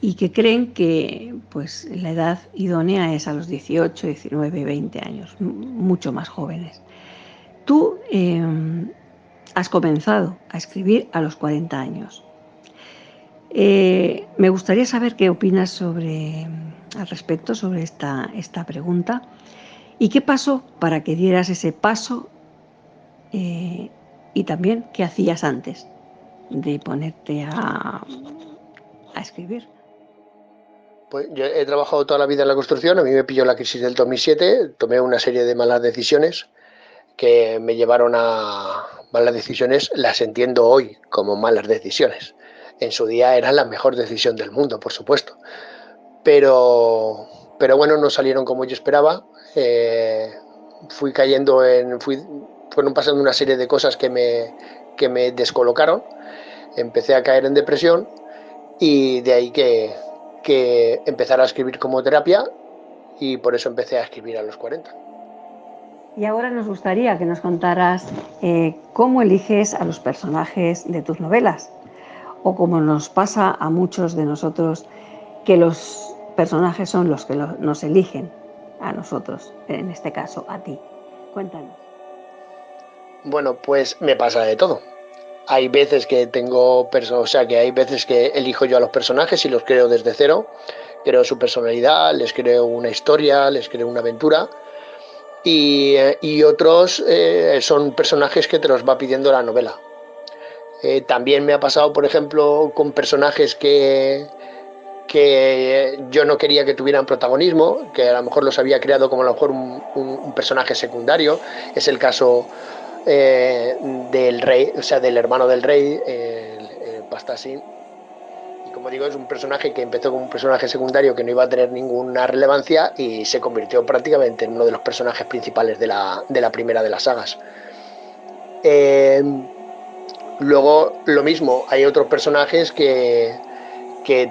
y que creen que pues la edad idónea es a los 18, 19, 20 años, mucho más jóvenes. Tú has comenzado a escribir a los 40 años. Me gustaría saber qué opinas al respecto sobre esta pregunta, y qué pasó para que dieras ese paso, y también qué hacías antes de ponerte a escribir. Pues yo he trabajado toda la vida en la construcción. A mí me pilló la crisis del 2007, tomé una serie de malas decisiones que me llevaron a malas decisiones. Las entiendo hoy como malas decisiones. En su día era la mejor decisión del mundo, por supuesto. Pero bueno, no salieron como yo esperaba. Fueron pasando una serie de cosas que me descolocaron. Empecé a caer en depresión, y de ahí que empezar a escribir como terapia, y por eso empecé a escribir a los 40. Y ahora nos gustaría que nos contaras cómo eliges a los personajes de tus novelas, o como nos pasa a muchos de nosotros, que los personajes son los que nos eligen a nosotros, en este caso a ti. Cuéntanos. Bueno, pues me pasa de todo. Hay veces que hay veces que elijo yo a los personajes y los creo desde cero. Creo su personalidad, les creo una historia, les creo una aventura. Y otros son personajes que te los va pidiendo la novela. También me ha pasado, por ejemplo, con personajes que yo no quería que tuvieran protagonismo, que a lo mejor los había creado como a lo mejor un personaje secundario. Es el caso del rey, o sea, del hermano del rey, el Pastasín. Y como digo, es un personaje que empezó como un personaje secundario que no iba a tener ninguna relevancia y se convirtió prácticamente en uno de los personajes principales de la primera de las sagas. Luego, lo mismo, hay otros personajes que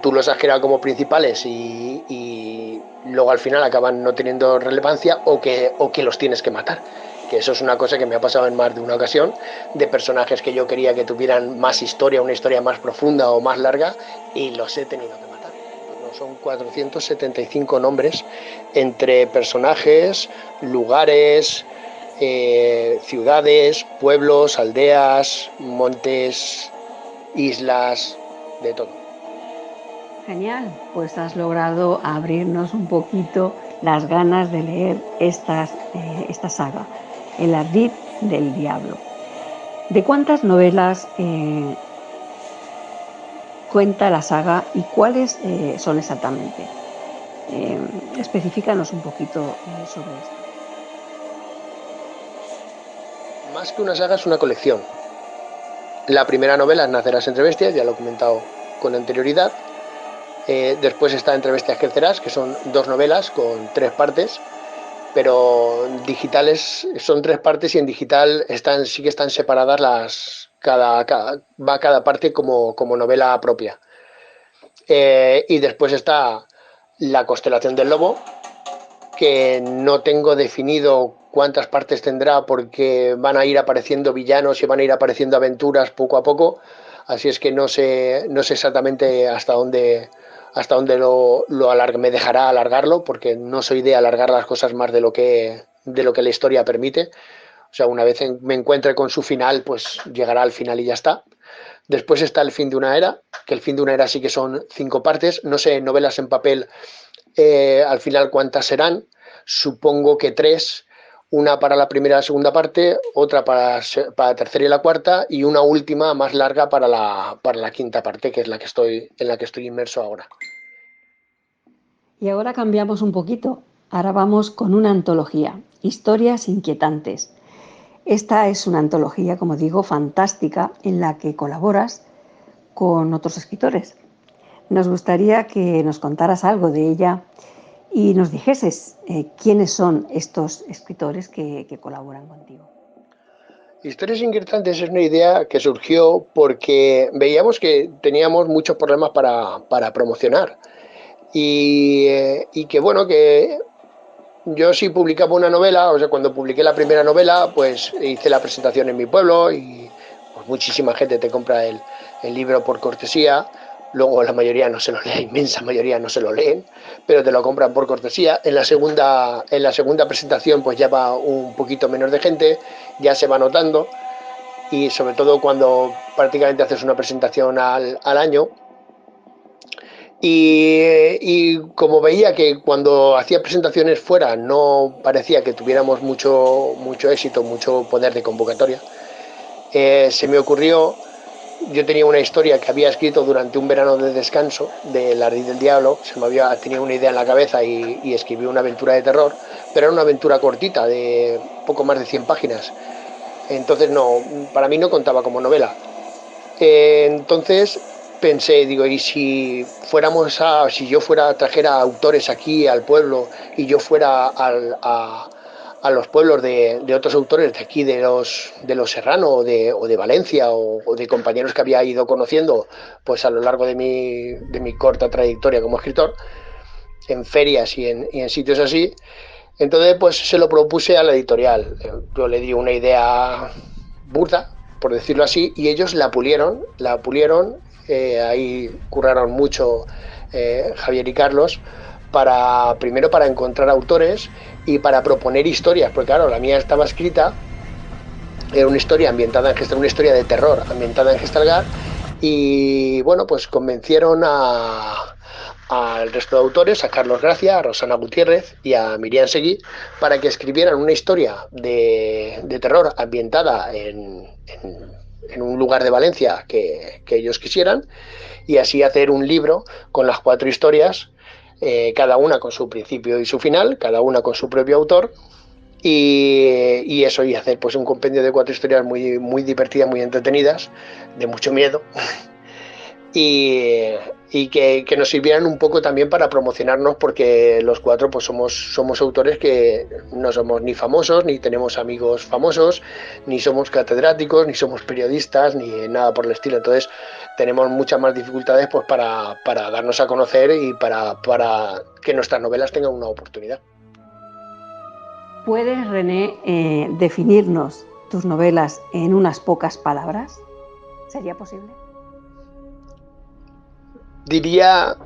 tú los has creado como principales y luego al final acaban no teniendo relevancia o que los tienes que matar. Que eso es una cosa que me ha pasado en más de una ocasión, de personajes que yo quería que tuvieran más historia, una historia más profunda o más larga, y los he tenido que matar. Son 475 nombres entre personajes, lugares, ciudades, pueblos, aldeas, montes, islas, de todo. Genial, pues has logrado abrirnos un poquito las ganas de leer esta saga, El Ardid del Diablo. ¿De cuántas novelas cuenta la saga y cuáles son exactamente? Especifícanos un poquito sobre esto. Más que una saga, es una colección. La primera novela es Nacerás entre bestias, ya lo he comentado con anterioridad. Después está Entre bestias crecerás, que son 2 novelas con 3 partes, pero digitales son 3 partes y en digital sí que están separadas va cada parte como novela propia. Y después está La constelación del lobo, que no tengo definido cuántas partes tendrá porque van a ir apareciendo villanos y van a ir apareciendo aventuras poco a poco, así es que no sé exactamente hasta dónde me dejará alargarlo, porque no soy de alargar las cosas más de lo que la historia permite. O sea, una vez me encuentre con su final, pues llegará al final y ya está. Después está El fin de una era, que El fin de una era sí que son 5 partes. No sé, novelas en papel, al final cuántas serán. Supongo que 3. Una para la primera y la segunda parte, otra para la tercera y la cuarta, y una última más larga para la quinta parte, que es en la que estoy inmerso ahora. Y ahora cambiamos un poquito. Ahora vamos con una antología, Historias inquietantes. Esta es una antología, como digo, fantástica, en la que colaboras con otros escritores. Nos gustaría que nos contaras algo de ella y nos dijeses quiénes son estos escritores que colaboran contigo. Historias inquietantes es una idea que surgió porque veíamos que teníamos muchos problemas para promocionar y que bueno, que yo sí publicaba una novela, o sea, cuando publiqué la primera novela, pues hice la presentación en mi pueblo y pues muchísima gente te compra el libro por cortesía. Luego la mayoría no se lo lee, la inmensa mayoría no se lo leen, pero te lo compran por cortesía. En la segunda presentación pues ya va un poquito menos de gente, ya se va notando, y sobre todo cuando prácticamente haces una presentación al año. Y como veía que cuando hacía presentaciones fuera no parecía que tuviéramos mucho éxito, mucho poder de convocatoria, se me ocurrió. Yo tenía una historia que había escrito durante un verano de descanso del Ardid del Diablo. Tenía una idea en la cabeza y escribí una aventura de terror, pero era una aventura cortita de poco más de 100 páginas. Entonces para mí no contaba como novela. Entonces pensé, digo, ¿y si yo trajera autores aquí al pueblo y yo fuera a los pueblos de otros autores de aquí, de los Serrano o de Valencia o de compañeros que había ido conociendo pues a lo largo de mi corta trayectoria como escritor, en ferias y en sitios así? Entonces, pues se lo propuse a la editorial. Yo le di una idea burda, por decirlo así, y ellos la pulieron, ahí curraron mucho Javier y Carlos, primero para encontrar autores y para proponer historias, porque claro, la mía estaba escrita, era una historia ambientada en Gestalgar, una historia de terror ambientada en Gestalgar, y bueno, pues convencieron al resto de autores, a Carlos Gracia, a Rosana Gutiérrez y a Miriam Seguí, para que escribieran una historia de terror ambientada en un lugar de Valencia que ellos quisieran, y así hacer un libro con las 4 historias, cada una con su principio y su final, cada una con su propio autor, y eso, y hacer pues un compendio de 4 historias muy, muy divertidas, muy entretenidas, de mucho miedo, y que nos sirvieran un poco también para promocionarnos, porque los 4 pues somos autores que no somos ni famosos, ni tenemos amigos famosos, ni somos catedráticos, ni somos periodistas, ni nada por el estilo. Entonces tenemos muchas más dificultades pues para darnos a conocer y para que nuestras novelas tengan una oportunidad. ¿Puedes, René, definirnos tus novelas en unas pocas palabras? ¿Sería posible? Diría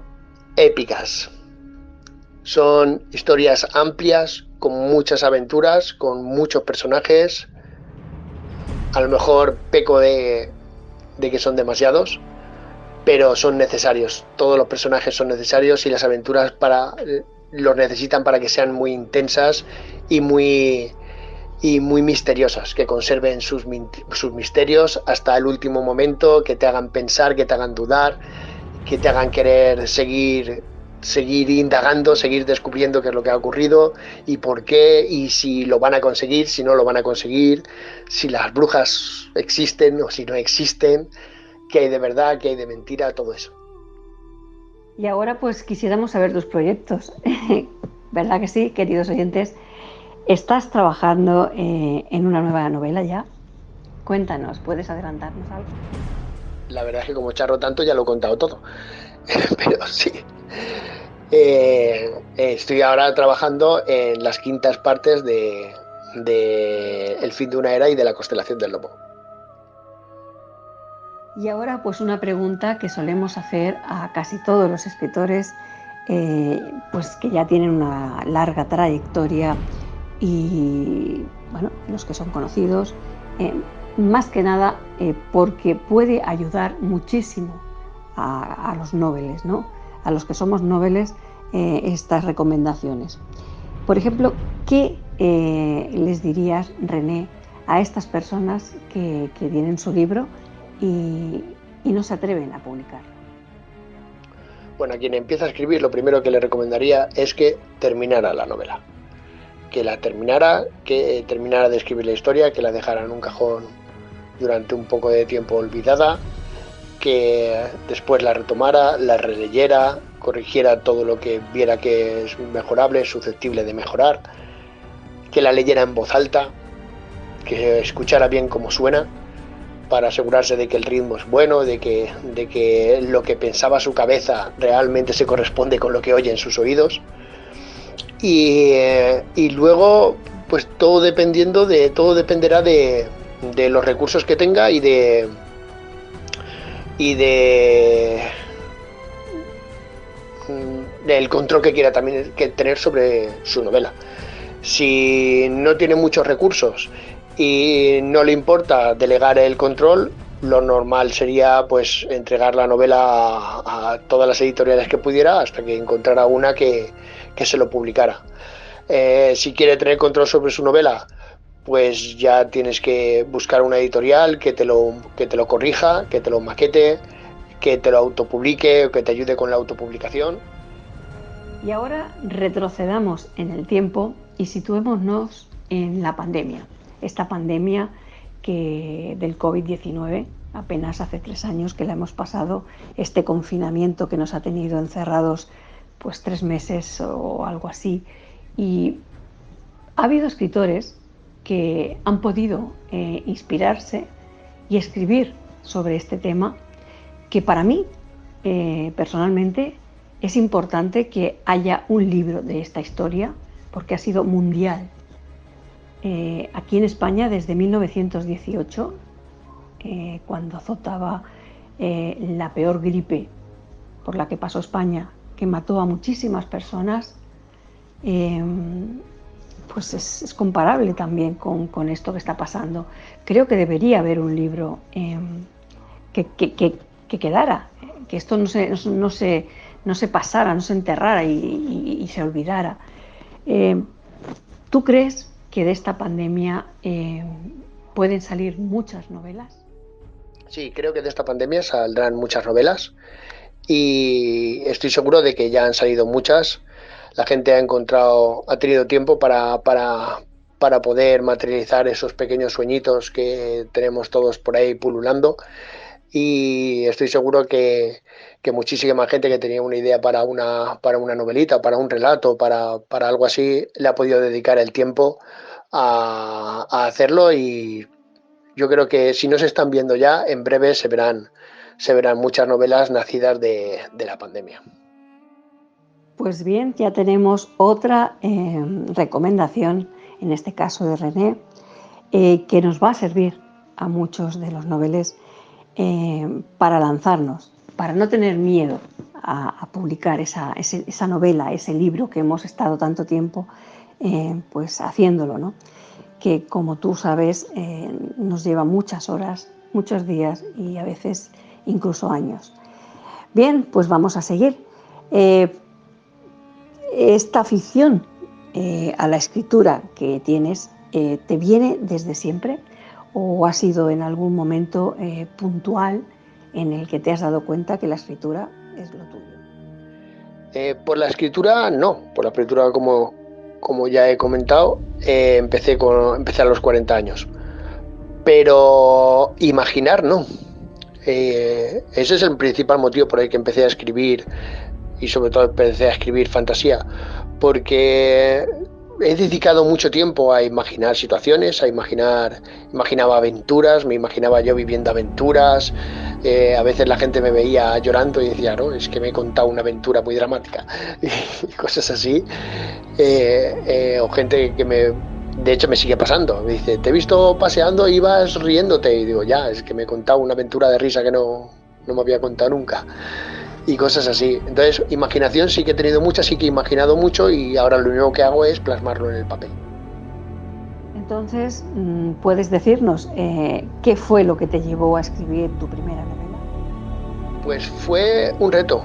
épicas. Son historias amplias, con muchas aventuras, con muchos personajes. A lo mejor peco de que son demasiados, pero son necesarios. Todos los personajes son necesarios y las aventuras los necesitan para que sean muy intensas y muy misteriosas, que conserven sus misterios hasta el último momento, que te hagan pensar, que te hagan dudar, que te hagan querer seguir indagando, seguir descubriendo qué es lo que ha ocurrido y por qué, y si lo van a conseguir, si no lo van a conseguir, si las brujas existen o si no existen, qué hay de verdad, qué hay de mentira, todo eso. Y ahora pues quisiéramos saber tus proyectos. ¿Verdad que sí, queridos oyentes? ¿Estás trabajando en una nueva novela ya? Cuéntanos, ¿puedes adelantarnos algo? La verdad es que como charro tanto ya lo he contado todo, pero sí. Estoy ahora trabajando en las 5ª partes de El fin de una era y de La constelación del lobo. Y ahora pues una pregunta que solemos hacer a casi todos los escritores, pues que ya tienen una larga trayectoria y bueno, los que son conocidos, más que nada porque puede ayudar muchísimo a los noveles, ¿no? A los que somos noveles, estas recomendaciones. Por ejemplo, ¿qué les dirías, René, a estas personas que tienen su libro y no se atreven a publicarlo? Bueno, a quien empieza a escribir, lo primero que le recomendaría es que terminara la novela. Que la terminara, que terminara de escribir la historia, que la dejara en un cajón durante un poco de tiempo olvidada, que después la retomara, la releyera, corrigiera todo lo que viera que es mejorable, susceptible de mejorar, que la leyera en voz alta, que escuchara bien cómo suena, para asegurarse de que el ritmo es bueno, de que lo que pensaba su cabeza realmente se corresponde con lo que oye en sus oídos. Y luego, pues todo dependerá de los recursos que tenga y del control que quiera también tener sobre su novela. Si no tiene muchos recursos y no le importa delegar el control, lo normal sería pues entregar la novela a todas las editoriales que pudiera hasta que encontrara una que se lo publicara. Si quiere tener control sobre su novela, pues ya tienes que buscar una editorial que te lo corrija, que te lo maquete, que te lo autopublique o que te ayude con la autopublicación. Y ahora retrocedamos en el tiempo y situémonos en la pandemia. Esta pandemia del COVID-19, apenas hace 3 años que la hemos pasado, este confinamiento que nos ha tenido encerrados pues 3 meses o algo así. Y ha habido escritores que han podido inspirarse y escribir sobre este tema, que para mí, personalmente, es importante que haya un libro de esta historia, porque ha sido mundial. Aquí en España desde 1918, cuando azotaba la peor gripe por la que pasó España, que mató a muchísimas personas, pues es comparable también con esto que está pasando. Creo que debería haber un libro que quedara, que esto no se pasara, no se enterrara y se olvidara. ¿Tú crees que de esta pandemia pueden salir muchas novelas? Sí, creo que de esta pandemia saldrán muchas novelas y estoy seguro de que ya han salido muchas. La gente ha tenido tiempo para poder materializar esos pequeños sueñitos que tenemos todos por ahí pululando, y estoy seguro que muchísima gente que tenía una idea para una novelita, para un relato, para algo así, le ha podido dedicar el tiempo a hacerlo, y yo creo que si no se están viendo ya, en breve se verán muchas novelas nacidas de la pandemia. Pues bien, ya tenemos otra recomendación, en este caso de René, que nos va a servir a muchos de los noveles para lanzarnos, para no tener miedo a publicar esa novela, ese libro que hemos estado tanto tiempo pues haciéndolo, ¿no? Que como tú sabes nos lleva muchas horas, muchos días y a veces incluso años. Bien, pues vamos a seguir. Esta afición a la escritura que tienes, ¿te viene desde siempre o ha sido en algún momento puntual en el que te has dado cuenta que la escritura es lo tuyo? Por la escritura no, por la escritura como ya he comentado, empecé a los 40 años, pero imaginar no. Ese es el principal motivo por el que empecé a escribir, y sobre todo empecé a escribir fantasía, porque he dedicado mucho tiempo a imaginar situaciones, imaginaba aventuras, me imaginaba yo viviendo aventuras. A veces la gente me veía llorando y decía, no, es que me he contado una aventura muy dramática y cosas así. O gente que de hecho me sigue pasando, me dice, te he visto paseando y ibas riéndote, y digo, ya, es que me he contado una aventura de risa que no me había contado nunca, y cosas así. Entonces, imaginación sí que he tenido mucha, sí que he imaginado mucho, y ahora lo único que hago es plasmarlo en el papel. Entonces, ¿puedes decirnos qué fue lo que te llevó a escribir tu primera novela? Pues fue un reto,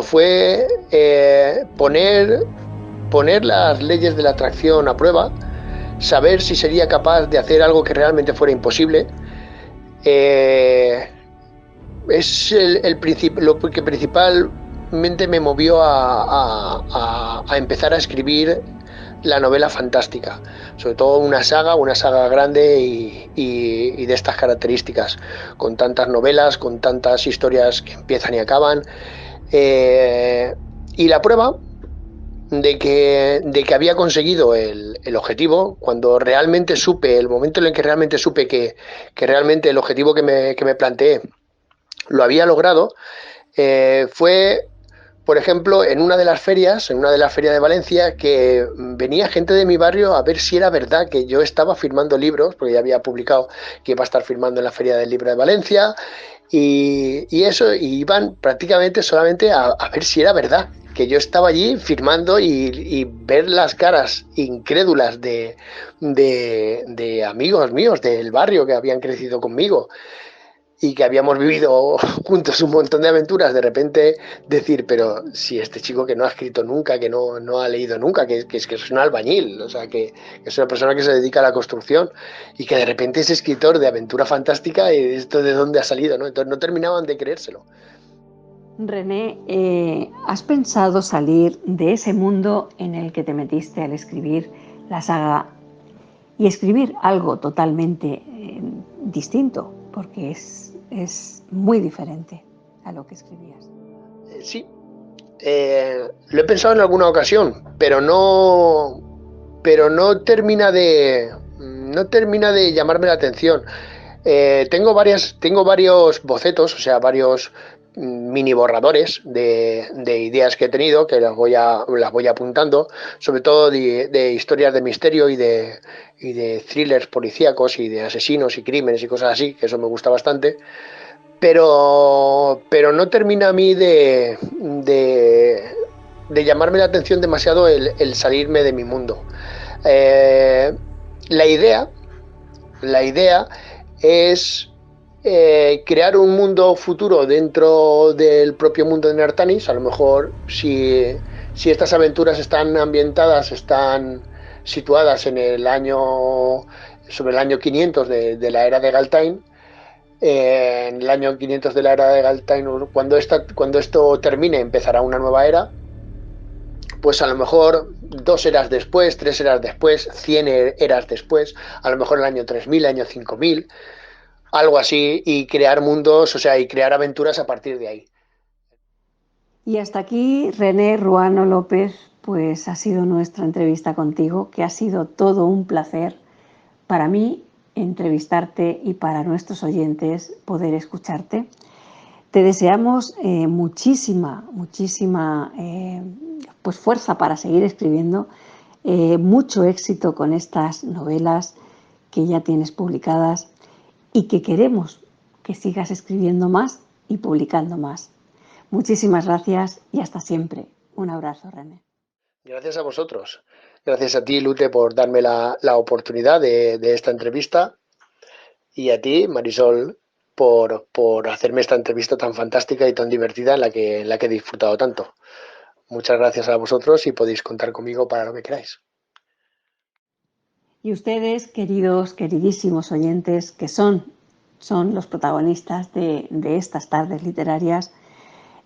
fue poner las leyes de la atracción a prueba, saber si sería capaz de hacer algo que realmente fuera imposible. Es lo que principalmente me movió a empezar a escribir la novela fantástica, sobre todo una saga grande y de estas características, con tantas novelas, con tantas historias que empiezan y acaban, y la prueba de que había conseguido el objetivo, cuando realmente supe, el momento en el que realmente supe que realmente el objetivo que me planteé lo había logrado, fue, por ejemplo, en una de las ferias de Valencia, que venía gente de mi barrio a ver si era verdad que yo estaba firmando libros, porque ya había publicado que iba a estar firmando en la Feria del Libro de Valencia, y iban prácticamente solamente a ver si era verdad que yo estaba allí firmando, y ver las caras incrédulas de amigos míos del barrio que habían crecido conmigo y que habíamos vivido juntos un montón de aventuras, de repente decir, pero si este chico que no ha escrito nunca, que no ha leído nunca, que es un albañil, o sea, que es una persona que se dedica a la construcción, y que de repente es escritor de aventura fantástica, y esto de dónde ha salido, ¿no? Entonces no terminaban de creérselo. René, ¿has pensado salir de ese mundo en el que te metiste al escribir la saga y escribir algo totalmente distinto? Porque es muy diferente a lo que escribías. Sí, lo he pensado en alguna ocasión, pero no termina de llamarme la atención. Tengo varios bocetos, o sea, varios mini borradores de ideas que he tenido, que las voy apuntando, sobre todo de historias de misterio y de thrillers policíacos y de asesinos y crímenes y cosas así, que eso me gusta bastante. Pero no termina a mí de llamarme la atención demasiado el salirme de mi mundo. La idea es crear un mundo futuro dentro del propio mundo de Nertanis. A lo mejor si estas aventuras están situadas sobre el año 500 de la era de Galtain. En el año 500 de la era de Galtain, cuando esto termine, empezará una nueva era. Pues a lo mejor 2 eras después, 3 eras después, 100 eras después, a lo mejor el año 3000, año 5000, algo así, y crear mundos, y crear aventuras a partir de ahí. Y hasta aquí, René Ruano López, pues ha sido nuestra entrevista contigo, que ha sido todo un placer para mí entrevistarte y para nuestros oyentes poder escucharte. Te deseamos muchísima pues fuerza para seguir escribiendo, mucho éxito con estas novelas que ya tienes publicadas y que queremos que sigas escribiendo más y publicando más. Muchísimas gracias y hasta siempre. Un abrazo, René. Gracias a vosotros. Gracias a ti, Lute, por darme la oportunidad de esta entrevista, y a ti, Marisol, por hacerme esta entrevista tan fantástica y tan divertida en la que he disfrutado tanto. Muchas gracias a vosotros y podéis contar conmigo para lo que queráis. Y ustedes, queridísimos oyentes, que son los protagonistas de estas tardes literarias,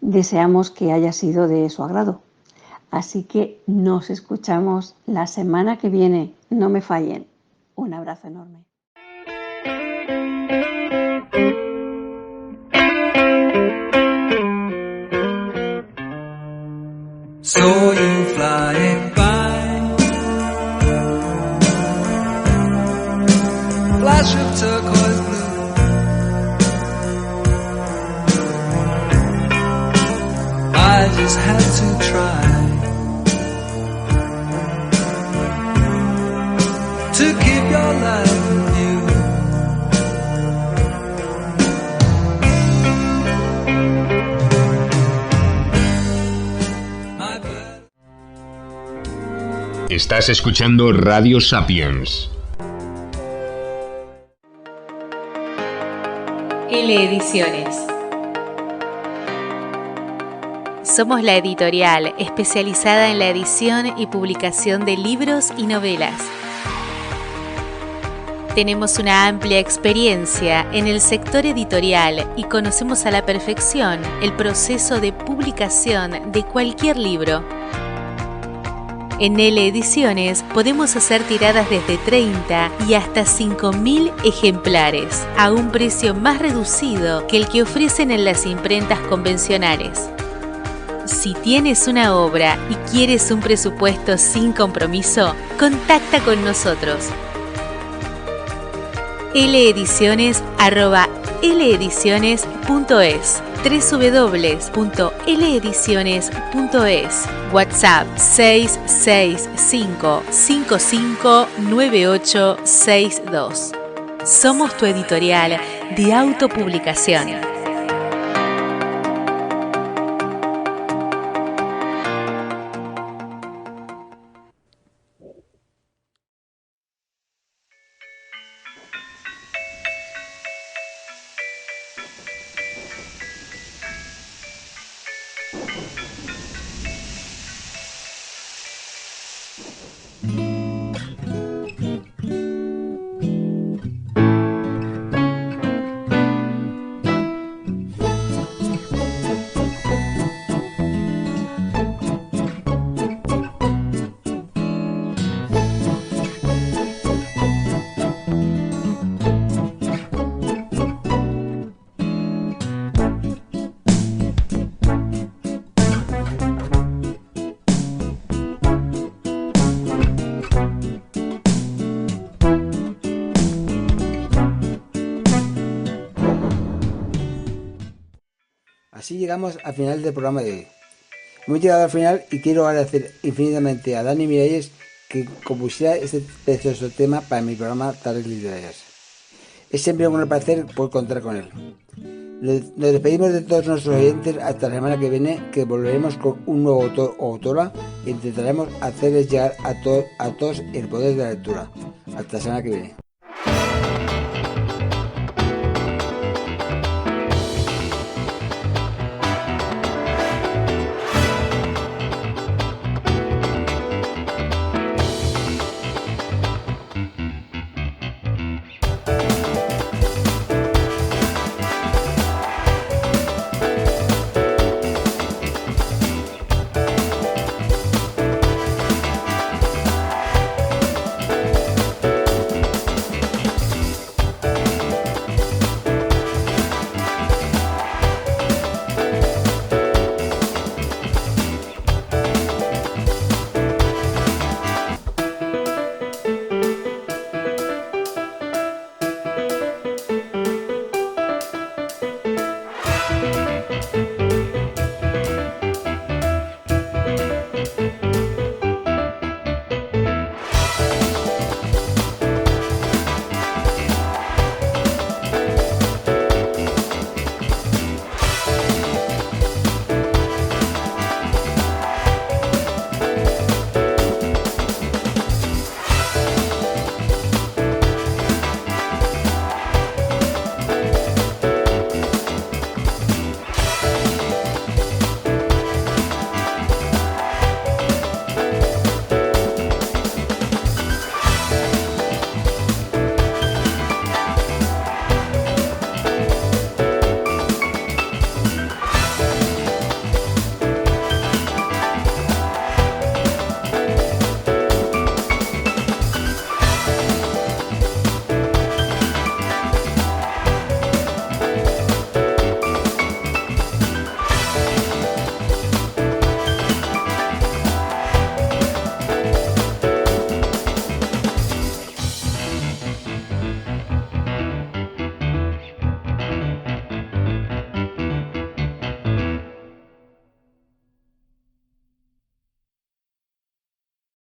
deseamos que haya sido de su agrado. Así que nos escuchamos la semana que viene. No me fallen. Un abrazo enorme. Saw you flying by, flash of turquoise blue, I just had to try to keep your life new. Estás escuchando Radio Sapiens. L Ediciones. Somos la editorial especializada en la edición y publicación de libros y novelas. Tenemos una amplia experiencia en el sector editorial y conocemos a la perfección el proceso de publicación de cualquier libro. En L Ediciones podemos hacer tiradas desde 30 y hasta 5.000 ejemplares a un precio más reducido que el que ofrecen en las imprentas convencionales. Si tienes una obra y quieres un presupuesto sin compromiso, contacta con nosotros. lediciones@lediciones.es, www.lediciones.es, WhatsApp 665 559862. Somos tu editorial de autopublicación. así llegamos al final del programa de hoy. Hemos llegado al final y quiero agradecer infinitamente a Dani Miralles que compusiera este precioso tema para mi programa Tardes Literarias. Es siempre un placer poder contar con él. Nos despedimos de todos nuestros oyentes hasta la semana que viene, que volveremos con un nuevo autor o autora e intentaremos hacerles llegar a todos el poder de la lectura. Hasta la semana que viene.